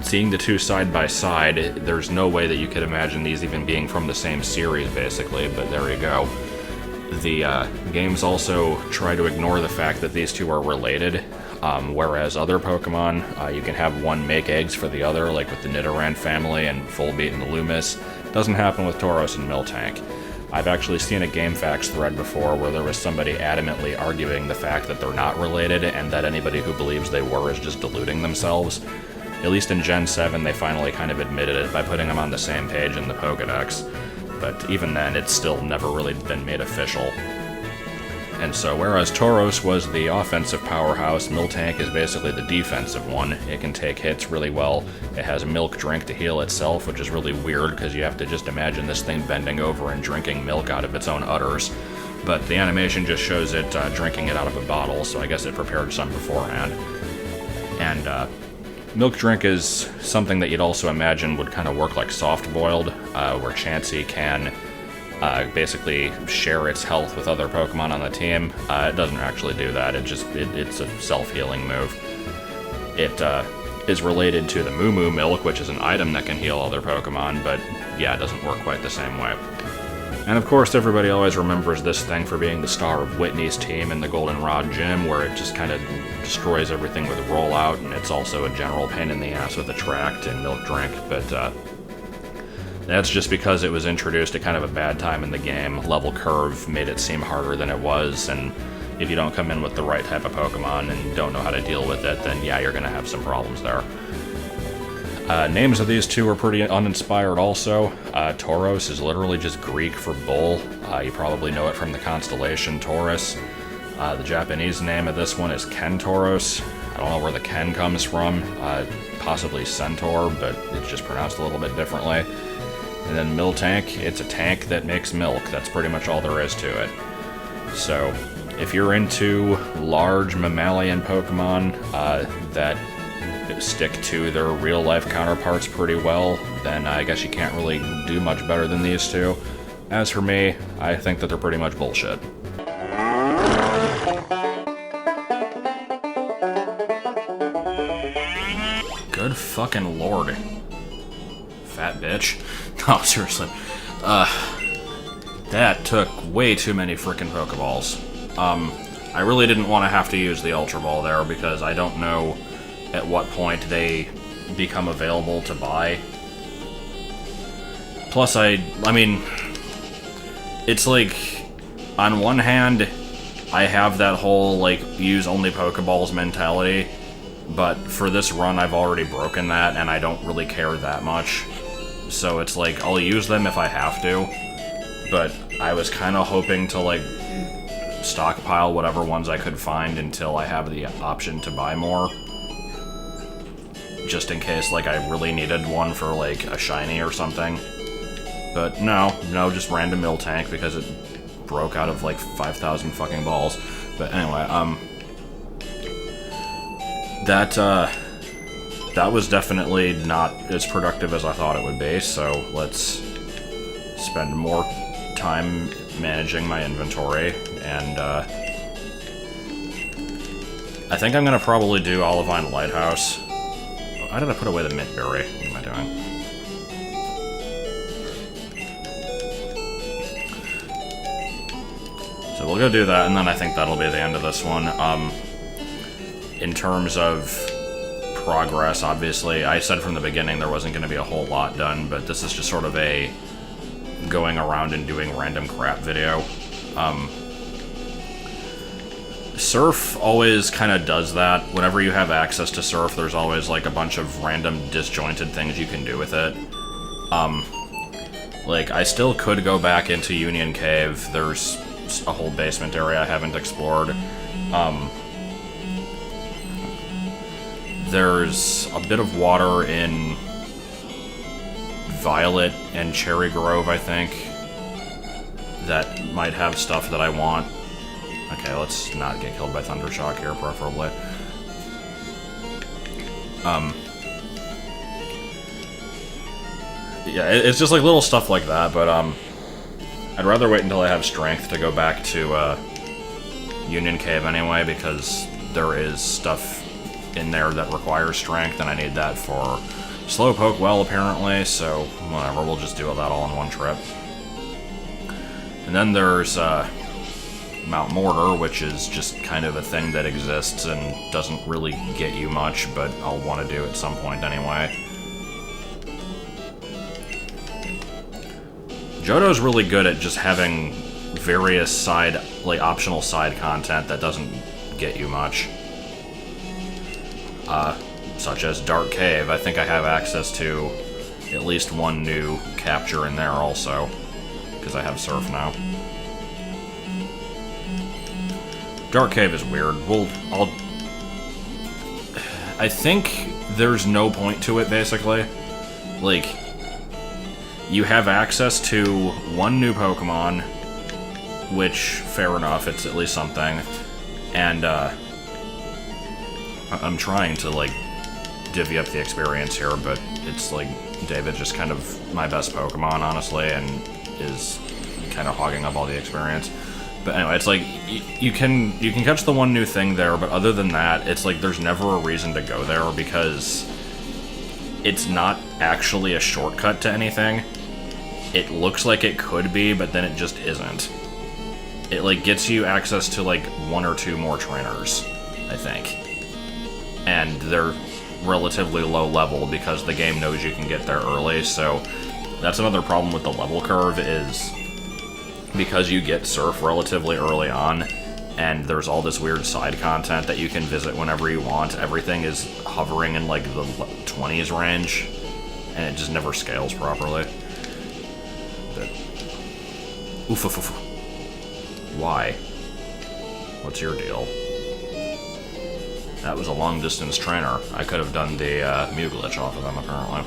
Seeing the two side by side, there's no way that you could imagine these even being from the same series, basically, but there you go. The games also try to ignore the fact that these two are related, whereas other Pokemon, you can have one make eggs for the other, like with the Nidoran family and Volbeat and the Loomis. Doesn't happen with Tauros and Miltank. I've actually seen a GameFAQs thread before where there was somebody adamantly arguing the fact that they're not related, and that anybody who believes they were is just deluding themselves. At least in Gen 7, they finally kind of admitted it by putting them on the same page in the Pokedex. But even then, it's still never really been made official. And so, whereas Tauros was the offensive powerhouse, Miltank is basically the defensive one. It can take hits really well. It has a milk drink to heal itself, which is really weird because you have to just imagine this thing bending over and drinking milk out of its own udders. But the animation just shows it drinking it out of a bottle, so I guess it prepared some beforehand. And milk drink is something that you'd also imagine would kind of work like soft-boiled, where Chansey can basically share its health with other Pokemon on the team. It doesn't actually do that, it's a self-healing move. It is related to the MooMoo Milk, which is an item that can heal other Pokemon, but yeah, it doesn't work quite the same way. And of course, everybody always remembers this thing for being the star of Whitney's team in the Goldenrod gym, where it just kind of destroys everything with rollout, and it's also a general pain in the ass with Attract and Milk Drink, but that's just because it was introduced at kind of a bad time in the game. Level curve made it seem harder than it was, and if you don't come in with the right type of Pokemon and don't know how to deal with it, then yeah, you're going to have some problems there. Names of these two are pretty uninspired also. Tauros is literally just Greek for bull. You probably know it from the constellation Taurus. The Japanese name of this one is Kentauros. I don't know where the Ken comes from. Possibly Centaur, but it's just pronounced a little bit differently. And then Miltank, it's a tank that makes milk. That's pretty much all there is to it. So, if you're into large mammalian Pokemon that stick to their real-life counterparts pretty well, then I guess you can't really do much better than these two. As for me, I think that they're pretty much bullshit. Good fucking lord. Fat bitch. No, seriously. That took way too many frickin' Pokeballs. I really didn't want to have to use the Ultra Ball there because I don't know at what point they become available to buy. Plus, I mean, it's like, on one hand, I have that whole, like, use only Pokeballs mentality, but for this run, I've already broken that, and I don't really care that much. So it's like, I'll use them if I have to, but I was kind of hoping to, like, stockpile whatever ones I could find until I have the option to buy more. Just in case, like, I really needed one for, like, a shiny or something. But no, just random Miltank because it broke out of, like, 5,000 fucking balls. But anyway, that was definitely not as productive as I thought it would be, so let's spend more time managing my inventory, and I think I'm gonna probably do Olivine Lighthouse. Why did I put away the mint berry? What am I doing? So we'll go do that, and then I think that'll be the end of this one. In terms of progress, obviously. I said from the beginning there wasn't going to be a whole lot done, but this is just sort of a going around and doing random crap video. Surf always kind of does that. Whenever you have access to Surf, there's always like a bunch of random disjointed things you can do with it. Like, I still could go back into Union Cave. There's a whole basement area I haven't explored. There's a bit of water in Violet and Cherry Grove, I think, that might have stuff that I want. Okay, let's not get killed by Thundershock here, preferably. Yeah, it's just like little stuff like that, but I'd rather wait until I have strength to go back to Union Cave anyway, because there is stuff in there that requires strength, and I need that for Slowpoke well, apparently, so whatever, we'll just do that all in one trip. And then there's Mount Mortar, which is just kind of a thing that exists and doesn't really get you much, but I'll want to do at some point anyway. Johto's really good at just having various side, like, optional side content that doesn't get you much. Such as Dark Cave. I think I have access to at least one new capture in there also, because I have Surf now. Dark Cave is weird. I think there's no point to it, basically. Like, you have access to one new Pokemon, which, fair enough, it's at least something, and, I'm trying to, like, divvy up the experience here, but it's, like, David's just kind of my best Pokemon, honestly, and is kind of hogging up all the experience. But anyway, it's like, you can catch the one new thing there, but other than that, it's like there's never a reason to go there, because it's not actually a shortcut to anything. It looks like it could be, but then it just isn't. It, like, gets you access to, like, one or two more trainers, I think. And they're relatively low level because the game knows you can get there early, so that's another problem with the level curve, is because you get Surf relatively early on, and there's all this weird side content that you can visit whenever you want, everything is hovering in, like, the 20s range, and it just never scales properly. But, oof, oof, oof. Why? What's your deal? That was a long-distance trainer. I could have done the Mew glitch off of them, apparently.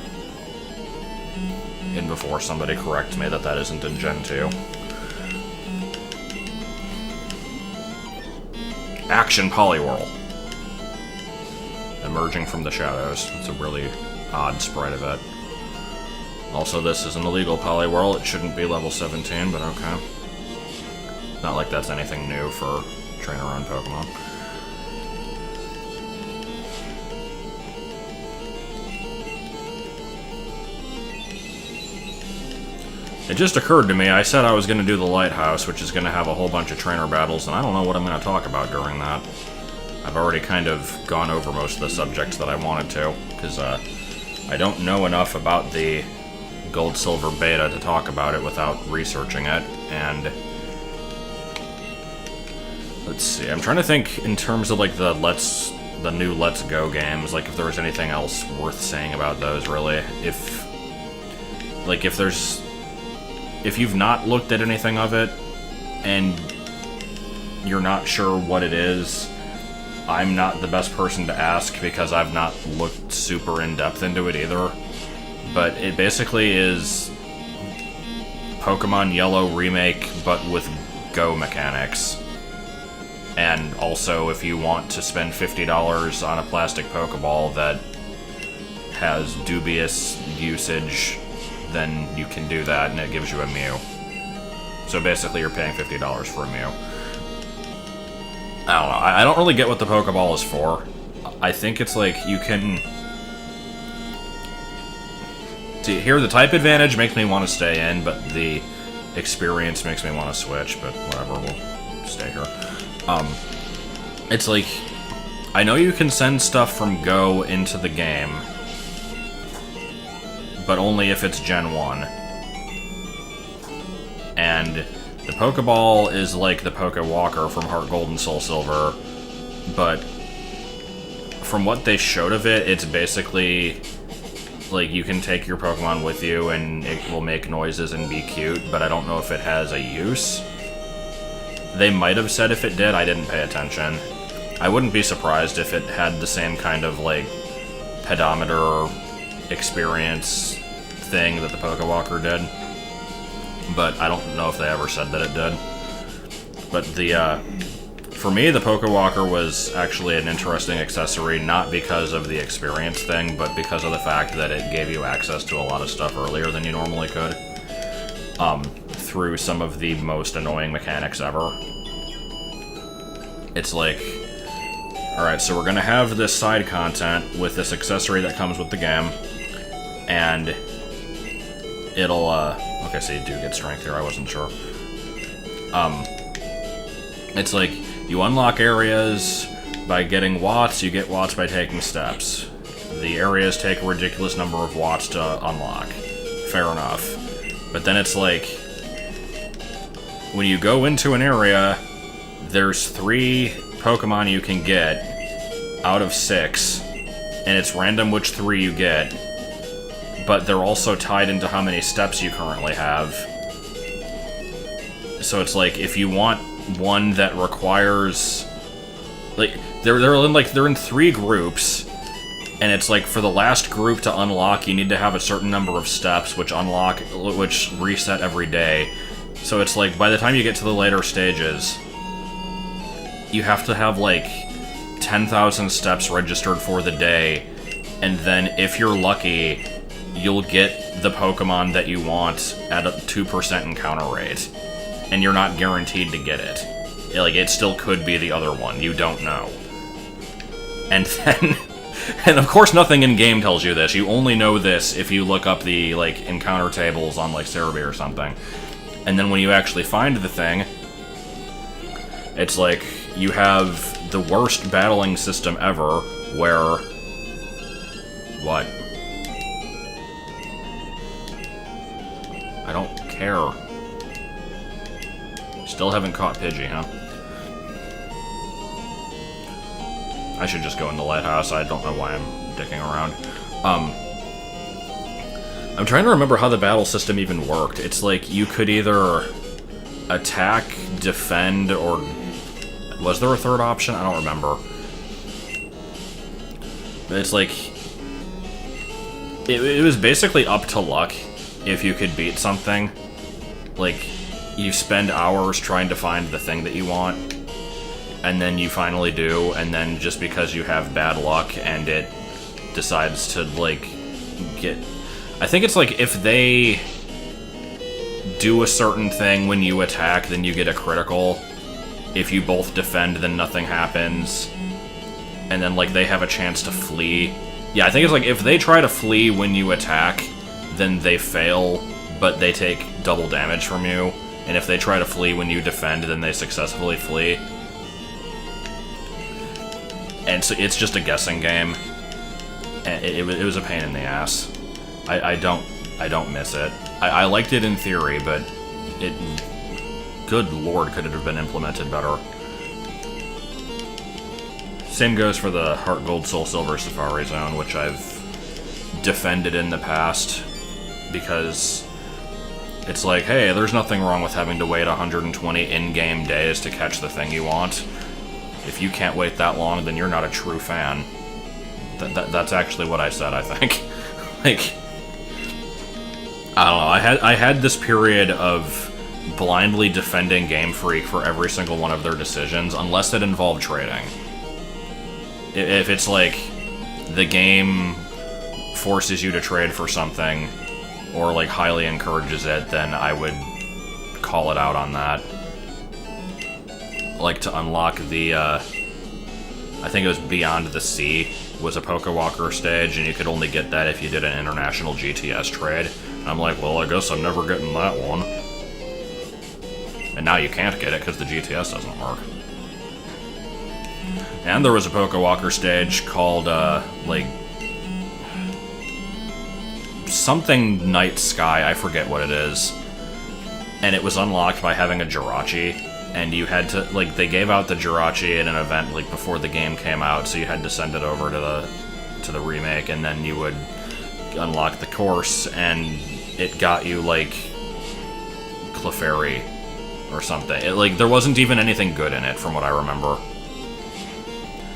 And before somebody corrects me that isn't in Gen 2. Action Poliwhirl. Emerging from the shadows. It's a really odd sprite of it. Also, this is an illegal Poliwhirl. It shouldn't be level 17, but okay. Not like that's anything new for trainer-owned Pokemon. It just occurred to me, I said I was going to do the Lighthouse, which is going to have a whole bunch of trainer battles, and I don't know what I'm going to talk about during that. I've already kind of gone over most of the subjects that I wanted to, because I don't know enough about the Gold-Silver beta to talk about it without researching it, and let's see, I'm trying to think in terms of, like, the new Let's Go games, like, if there was anything else worth saying about those, really. If you've not looked at anything of it, and you're not sure what it is, I'm not the best person to ask, because I've not looked super in-depth into it either. But it basically is Pokemon Yellow remake, but with Go mechanics. And also, if you want to spend $50 on a plastic Pokeball that has dubious usage, then you can do that, and it gives you a Mew. So basically, you're paying $50 for a Mew. I don't know. I don't really get what the Pokeball is for. I think it's like you can... See, here the type advantage makes me want to stay in, but the experience makes me want to switch, but whatever, we'll stay here. It's like... I know you can send stuff from Go into the game, but only if it's Gen 1. And the Pokeball is like the Pokewalker from Heart Gold and Soul Silver, but from what they showed of it, it's basically like you can take your Pokemon with you and it will make noises and be cute, but I don't know if it has a use. They might have said if it did, I didn't pay attention. I wouldn't be surprised if it had the same kind of, like, pedometer experience thing that the Pokewalker did. But I don't know if they ever said that it did. But for me, the Pokewalker was actually an interesting accessory, not because of the experience thing, but because of the fact that it gave you access to a lot of stuff earlier than you normally could. Through some of the most annoying mechanics ever. It's like, alright, so we're gonna have this side content with this accessory that comes with the game, and it'll, okay, so you do get strength here, I wasn't sure. It's like, you unlock areas by getting watts, you get watts by taking steps. The areas take a ridiculous number of watts to unlock. Fair enough. But then it's like, when you go into an area, there's 3 Pokemon you can get out of 6, and it's random which 3 you get, but they're also tied into how many steps you currently have. So it's like, if you want one that requires, like, they're in 3 groups, and it's like, for the last group to unlock, you need to have a certain number of steps, which reset every day. So it's like, by the time you get to the later stages, you have to have, like, 10,000 steps registered for the day, and then, if you're lucky, you'll get the Pokemon that you want at a 2% encounter rate. And you're not guaranteed to get it. Like, it still could be the other one, you don't know. And then, and of course nothing in-game tells you this, you only know this if you look up the, like, encounter tables on, like, Cerebi or something. And then when you actually find the thing, it's like, you have the worst battling system ever, where... What? I don't care. Still haven't caught Pidgey, huh? I should just go in the Lighthouse, I don't know why I'm dicking around. I'm trying to remember how the battle system even worked. It's like, you could either attack, defend, or... Was there a third option? I don't remember. But it's like... It was basically up to luck if you could beat something. Like, you spend hours trying to find the thing that you want, and then you finally do, and then just because you have bad luck and it decides to, like, get... I think it's like, if they do a certain thing when you attack, then you get a critical. If you both defend, then nothing happens. And then, like, they have a chance to flee. Yeah, I think it's like, if they try to flee when you attack, then they fail, but they take double damage from you. And if they try to flee when you defend, then they successfully flee. And so it's just a guessing game. And it was a pain in the ass. I don't miss it. I liked it in theory, but it... Good lord, could it have been implemented better. Same goes for the Heart Gold Soul Silver Safari Zone, which I've defended in the past, because it's like, hey, there's nothing wrong with having to wait 120 in-game days to catch the thing you want. If you can't wait that long, then you're not a true fan. That's actually what I said, I think. Like, I don't know, I had this period of blindly defending Game Freak for every single one of their decisions, unless it involved trading. If it's like, the game forces you to trade for something, or like highly encourages it, then I would call it out on that. Like, to unlock the, I think it was Beyond the Sea, was a Pokewalker stage, and you could only get that if you did an international GTS trade. And I'm like, well, I guess I'm never getting that one. And now you can't get it because the GTS doesn't work. And there was a Pokewalker stage called, like, something Night Sky, I forget what it is. And it was unlocked by having a Jirachi, and you had to, like, they gave out the Jirachi in an event, like, before the game came out, so you had to send it over to the remake, and then you would unlock the course, and it got you, like, Clefairy or something. There wasn't even anything good in it, from what I remember.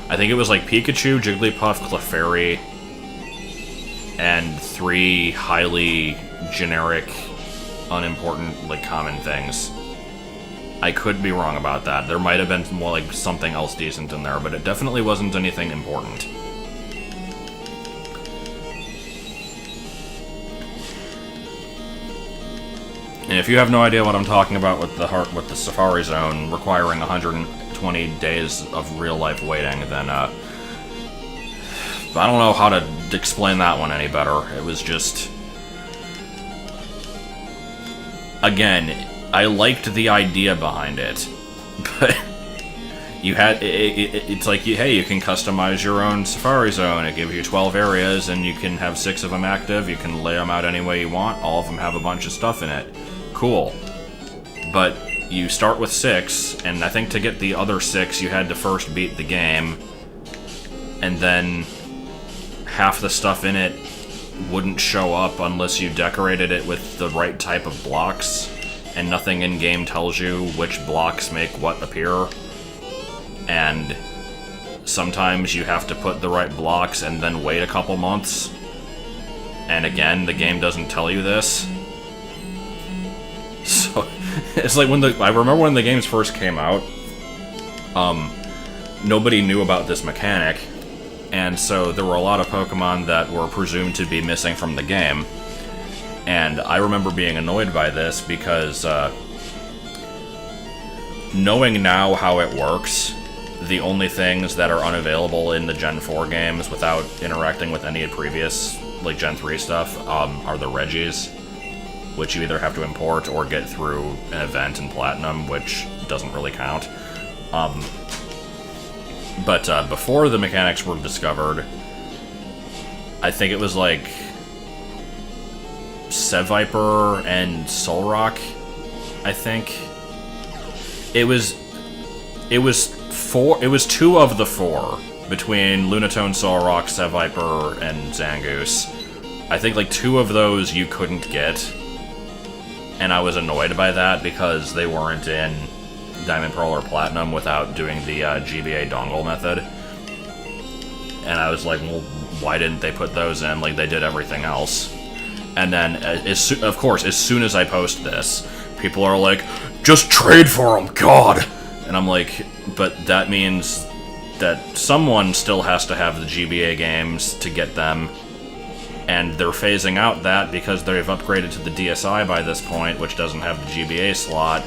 I think it was, like, Pikachu, Jigglypuff, Clefairy, and 3 highly generic, unimportant, like, common things. I could be wrong about that. There might have been more, like, something else decent in there, but it definitely wasn't anything important. And if you have no idea what I'm talking about with the Safari Zone requiring 120 days of real-life waiting, then, I don't know how to explain that one any better. It was just... Again, I liked the idea behind it, but you had it's like, hey, you can customize your own Safari Zone. It gives you 12 areas, and you can have 6 of them active. You can lay them out any way you want. All of them have a bunch of stuff in it. Cool. But you start with 6, and I think to get the other 6, you had to first beat the game, and then half the stuff in it wouldn't show up unless you decorated it with the right type of blocks, and nothing in-game tells you which blocks make what appear. And sometimes you have to put the right blocks and then wait a couple months. And again, the game doesn't tell you this. So, it's like I remember when the games first came out, nobody knew about this mechanic. And so there were a lot of Pokemon that were presumed to be missing from the game. And I remember being annoyed by this because, knowing now how it works, the only things that are unavailable in the Gen 4 games without interacting with any previous, like, Gen 3 stuff, are the Regis, which you either have to import or get through an event in Platinum, which doesn't really count. But before the mechanics were discovered, I think it was like Seviper and Solrock, I think. It was 2 of the 4 between Lunatone, Solrock, Seviper, and Zangoose. I think like 2 of those you couldn't get, and I was annoyed by that because they weren't in Diamond, Pearl, or Platinum without doing the GBA dongle method. And I was like, well, why didn't they put those in like they did everything else? And then, of course, as soon as I post this, people are like, just trade for them, God! And I'm like, but that means that someone still has to have the GBA games to get them, and they're phasing out that because they've upgraded to the DSi by this point, which doesn't have the GBA slot.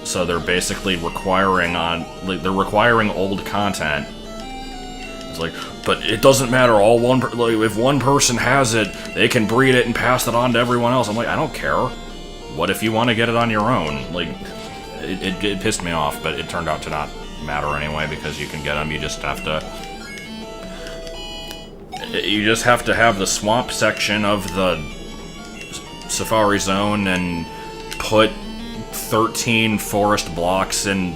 So they're basically requiring old content. It's like, but it doesn't matter. If one person has it, they can breed it and pass it on to everyone else. I'm like, I don't care. What if you want to get it on your own? Like, it pissed me off, but it turned out to not matter anyway because you can get them. You just have to have the swamp section of the Safari Zone and put 13 forest blocks and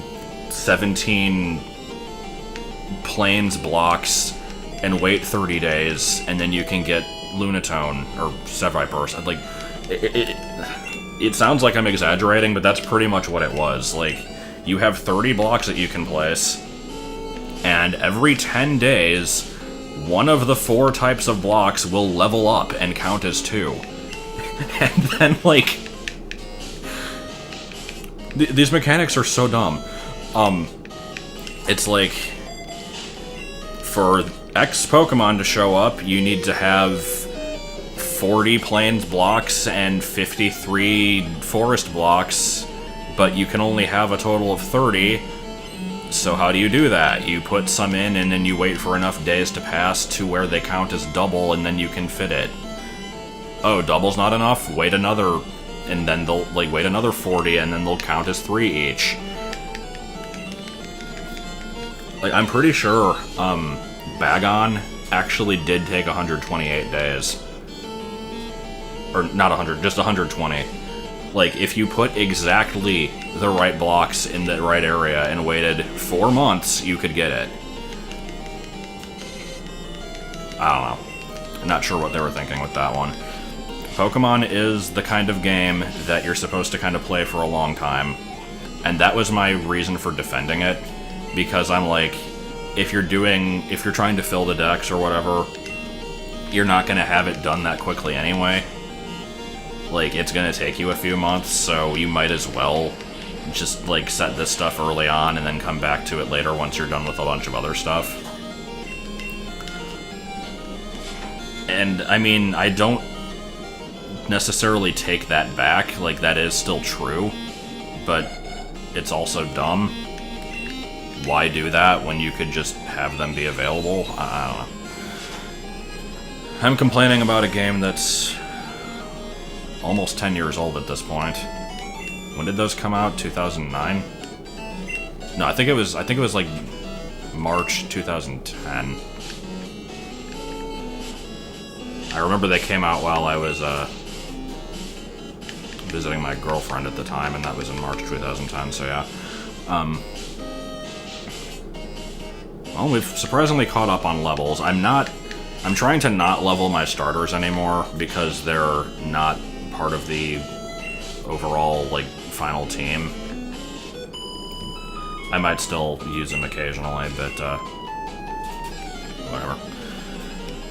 17 plains blocks and wait 30 days, and then you can get Lunatone or Seviper. Like, it sounds like I'm exaggerating, but that's pretty much what it was. Like, you have 30 blocks that you can place, and every 10 days, one of the 4 types of blocks will level up and count as 2. And then, like, these mechanics are so dumb. It's like, for X Pokemon to show up, you need to have 40 plains blocks and 53 forest blocks, but you can only have a total of 30. So how do you do that? You put some in, and then you wait for enough days to pass to where they count as double, and then you can fit it. Oh, double's not enough? Wait another, and then they'll, like, wait another 40, and then they'll count as 3 each. Like, I'm pretty sure, Bagon actually did take 128 days. Or not 100, just 120. Like, if you put exactly the right blocks in the right area and waited 4 months, you could get it. I don't know. I'm not sure what they were thinking with that one. Pokemon is the kind of game that you're supposed to kind of play for a long time. And that was my reason for defending it. Because I'm like, if you're trying to fill the decks or whatever, you're not going to have it done that quickly anyway. Like, it's going to take you a few months, so you might as well just, like, set this stuff early on and then come back to it later once you're done with a bunch of other stuff. And, I mean, I don't necessarily take that back. Like, that is still true, but it's also dumb. Why do that when you could just have them be available? I don't know. I'm complaining about a game that's almost 10 years old at this point. When did those come out? 2009? No, I think it was like March 2010. I remember they came out while I was visiting my girlfriend at the time, and that was in March 2010, so yeah. Well, we've surprisingly caught up on levels. I'm trying to not level my starters anymore because they're not part of the overall, like, final team. I might still use them occasionally, but, whatever.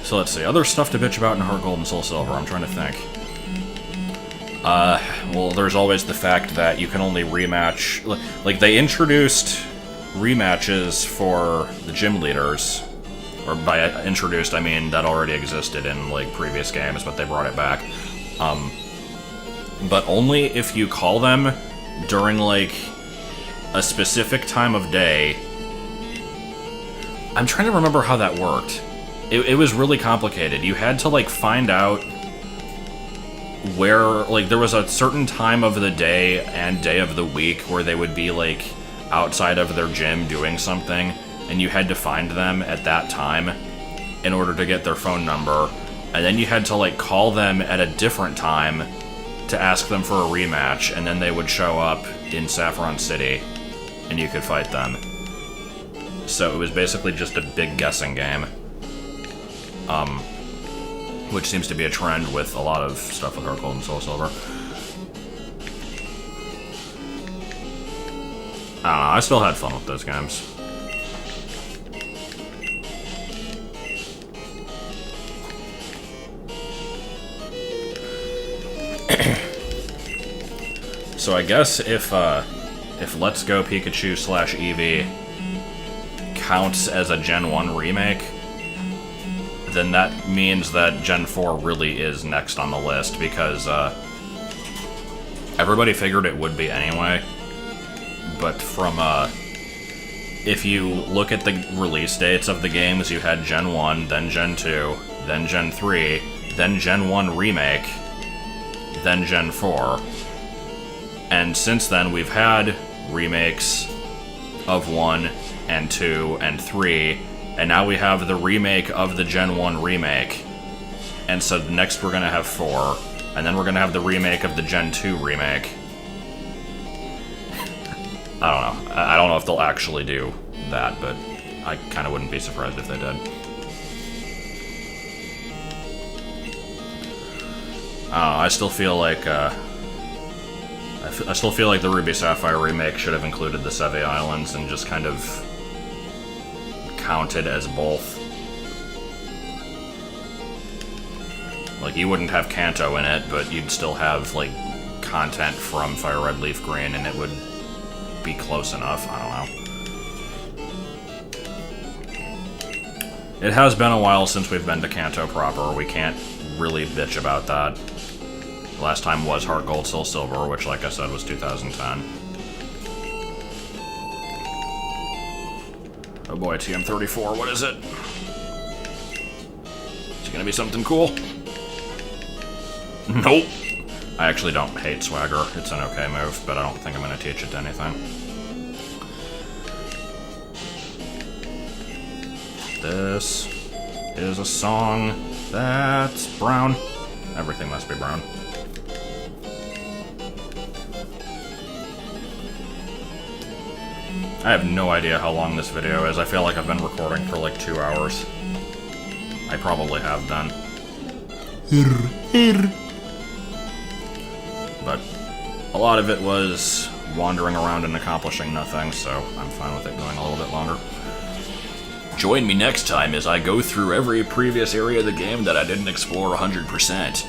So let's see, other stuff to bitch about in Heart Gold and Soul Silver, I'm trying to think. Well, there's always the fact that you can only rematch, like, they introduced rematches for the gym leaders, or by introduced, I mean that already existed in, like, previous games, but they brought it back. But only if you call them during, like, a specific time of day. I'm trying to remember how that worked. It was really complicated. You had to, like, find out where, like, there was a certain time of the day and day of the week where they would be, like, outside of their gym doing something, and you had to find them at that time in order to get their phone number, and then you had to, like, call them at a different time to ask them for a rematch, and then they would show up in Saffron City, and you could fight them. So it was basically just a big guessing game. Which seems to be a trend with a lot of stuff with Heart Gold and Soul Silver. I don't know, I still had fun with those games. So I guess if Let's Go Pikachu / Eevee counts as a Gen 1 remake, then that means that Gen 4 really is next on the list, because everybody figured it would be anyway. But from, if you look at the release dates of the games, you had Gen 1, then Gen 2, then Gen 3, then Gen 1 Remake, then Gen 4. And since then, we've had remakes of 1 and 2 and 3, and now we have the remake of the Gen 1 remake. And so next we're going to have 4, and then we're going to have the remake of the Gen 2 remake. I don't know. I don't know if they'll actually do that, but I kind of wouldn't be surprised if they did. I don't know, I still feel like, I still feel like the Ruby Sapphire remake should have included the Seve Islands and just kind of counted as both. Like, you wouldn't have Kanto in it, but you'd still have, like, content from Fire Red Leaf Green, and it would be close enough. I don't know. It has been a while since we've been to Kanto proper. We can't really bitch about that. Last time was Heart Gold, Soul Silver, which, like I said, was 2010. Oh boy, TM34, what is it? Is it gonna be something cool? Nope. I actually don't hate Swagger. It's an okay move, but I don't think I'm gonna teach it to anything. This is a song that's brown. Everything must be brown. I have no idea how long this video is. I feel like I've been recording for like 2 hours. I probably have done. But a lot of it was wandering around and accomplishing nothing, so I'm fine with it going a little bit longer. Join me next time as I go through every previous area of the game that I didn't explore 100%.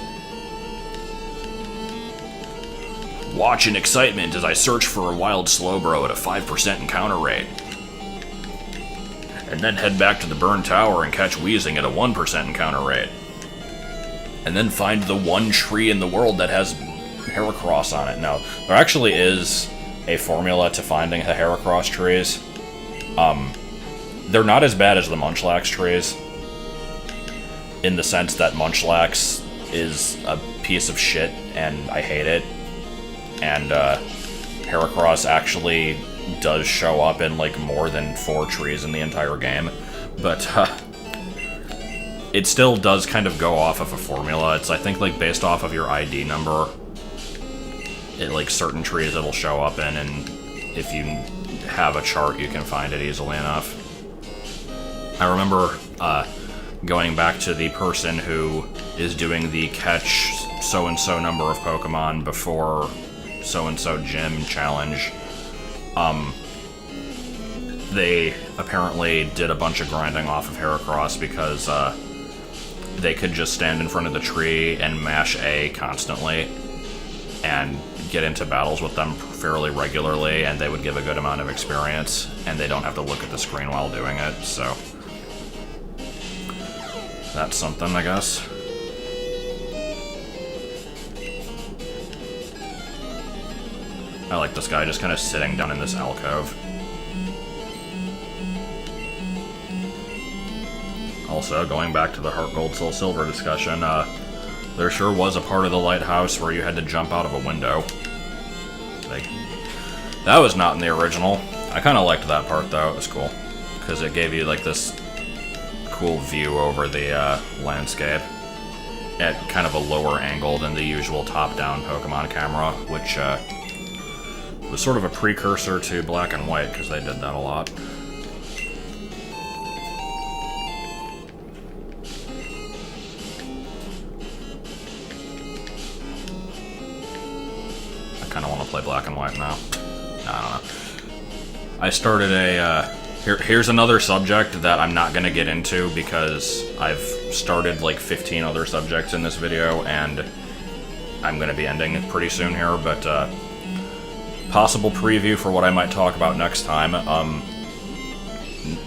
Watch in excitement as I search for a wild Slowbro at a 5% encounter rate. And then head back to the burned tower and catch Weezing at a 1% encounter rate. And then find the one tree in the world that has Heracross on it. Now, there actually is a formula to finding the Heracross trees. They're not as bad as the Munchlax trees, in the sense that Munchlax is a piece of shit and I hate it. And Heracross actually does show up in like more than 4 trees in the entire game, but it still does kind of go off of a formula. It's, I think, like based off of your ID number. It, like, certain trees it'll show up in, and if you have a chart, you can find it easily enough. I remember going back to the person who is doing the catch so-and-so number of Pokemon before so-and-so gym challenge. They apparently did a bunch of grinding off of Heracross because they could just stand in front of the tree and mash A constantly and get into battles with them fairly regularly, and they would give a good amount of experience, and they don't have to look at the screen while doing it, so that's something, I guess. I like this guy just kind of sitting down in this alcove. Also, going back to the Heart Gold Soul Silver discussion, there sure was a part of the Lighthouse where you had to jump out of a window. That was not in the original. I kind of liked that part, though. It was cool, because it gave you, like, this cool view over the landscape at kind of a lower angle than the usual top-down Pokemon camera, which was sort of a precursor to Black and White, because they did that a lot. I kind of want to play Black and White now. I don't know. I started a, here's another subject that I'm not going to get into because I've started like 15 other subjects in this video, and I'm going to be ending it pretty soon here, but possible preview for what I might talk about next time,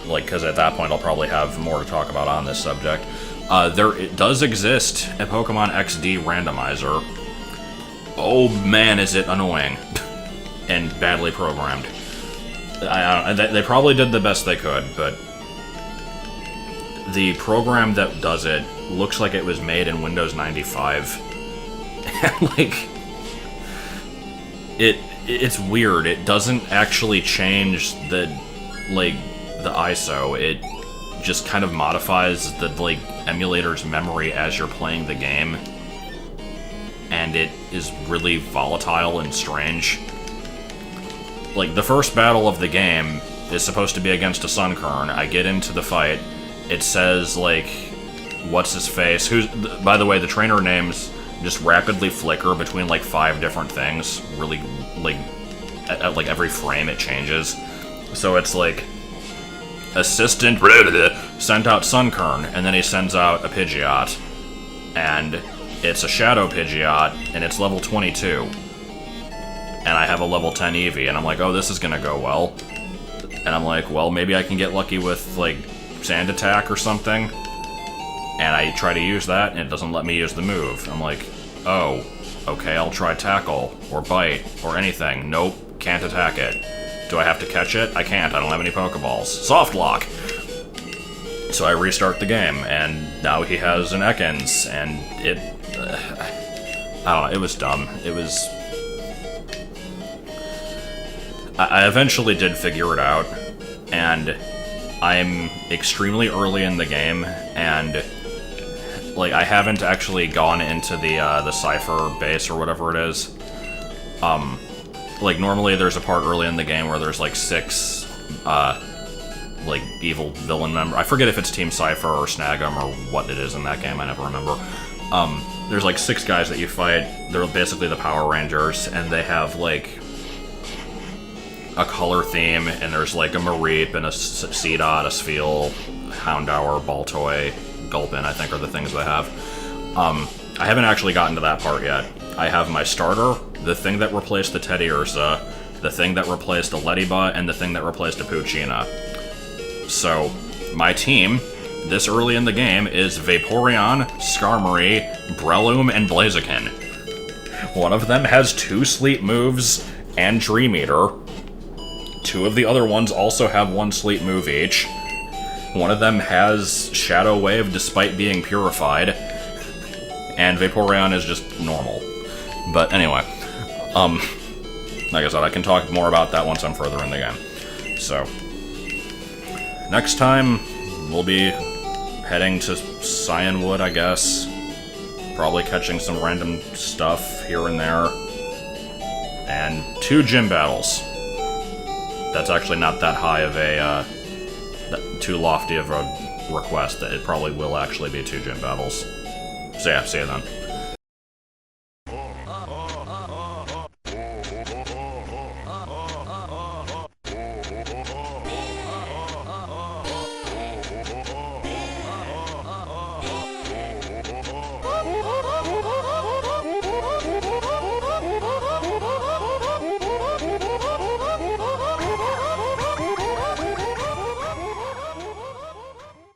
like, because at that point I'll probably have more to talk about on this subject. It does exist a Pokemon XD randomizer. Oh man, is it annoying. And badly programmed. They probably did the best they could, but the program that does it looks like it was made in Windows 95. And, like, it's weird. It doesn't actually change the ISO. It just kind of modifies the, like, emulator's memory as you're playing the game. And it is really volatile and strange. Like, the first battle of the game is supposed to be against a Sunkern. I get into the fight. It says, like, what's his face? By the way, the trainer names just rapidly flicker between, like, 5 different things. Really, like, at like, every frame it changes. So it's, like, assistant sent out Sunkern, and then he sends out a Pidgeot. And it's a Shadow Pidgeot, and it's level 22. And I have a level 10 Eevee, and I'm like, oh, this is gonna go well. And I'm like, well, maybe I can get lucky with, like, Sand Attack or something. And I try to use that, and it doesn't let me use the move. I'm like, oh, okay, I'll try Tackle, or Bite, or anything. Nope, can't attack it. Do I have to catch it? I can't, I don't have any Pokeballs. Soft Lock! So I restart the game, and now he has an Ekans, and it... I don't know, it was dumb. It was... I eventually did figure it out, and I'm extremely early in the game, and like I haven't actually gone into the Cypher base or whatever it is. Like normally there's a part early in the game where there's like 6 like evil villain member. I forget if it's Team Cypher or Snag'em or what it is in that game. I never remember. There's like 6 guys that you fight. They're basically the Power Rangers, and they have like a color theme. And there's like a Mareep and a Seedot, a Spheal, Houndour, Baltoy, Gulpin, I think are the things they have. I haven't actually gotten to that part yet. I have my starter, the thing that replaced the Teddy Ursa, the thing that replaced a Ledyba, and the thing that replaced a Poochyena. So, my team, this early in the game, is Vaporeon, Skarmory, Breloom, and Blaziken. One of them has 2 sleep moves and Dream Eater. 2 of the other ones also have 1 sleep move each. One of them has Shadow Wave despite being purified. And Vaporeon is just normal. But anyway, like I said, I can talk more about that once I'm further in the game. So, next time, we'll be heading to Cyanwood, I guess. Probably catching some random stuff here and there. And 2 gym battles. That's actually not that high of a, too lofty of a request. That it probably will actually be 2 gym battles. So yeah, see you then.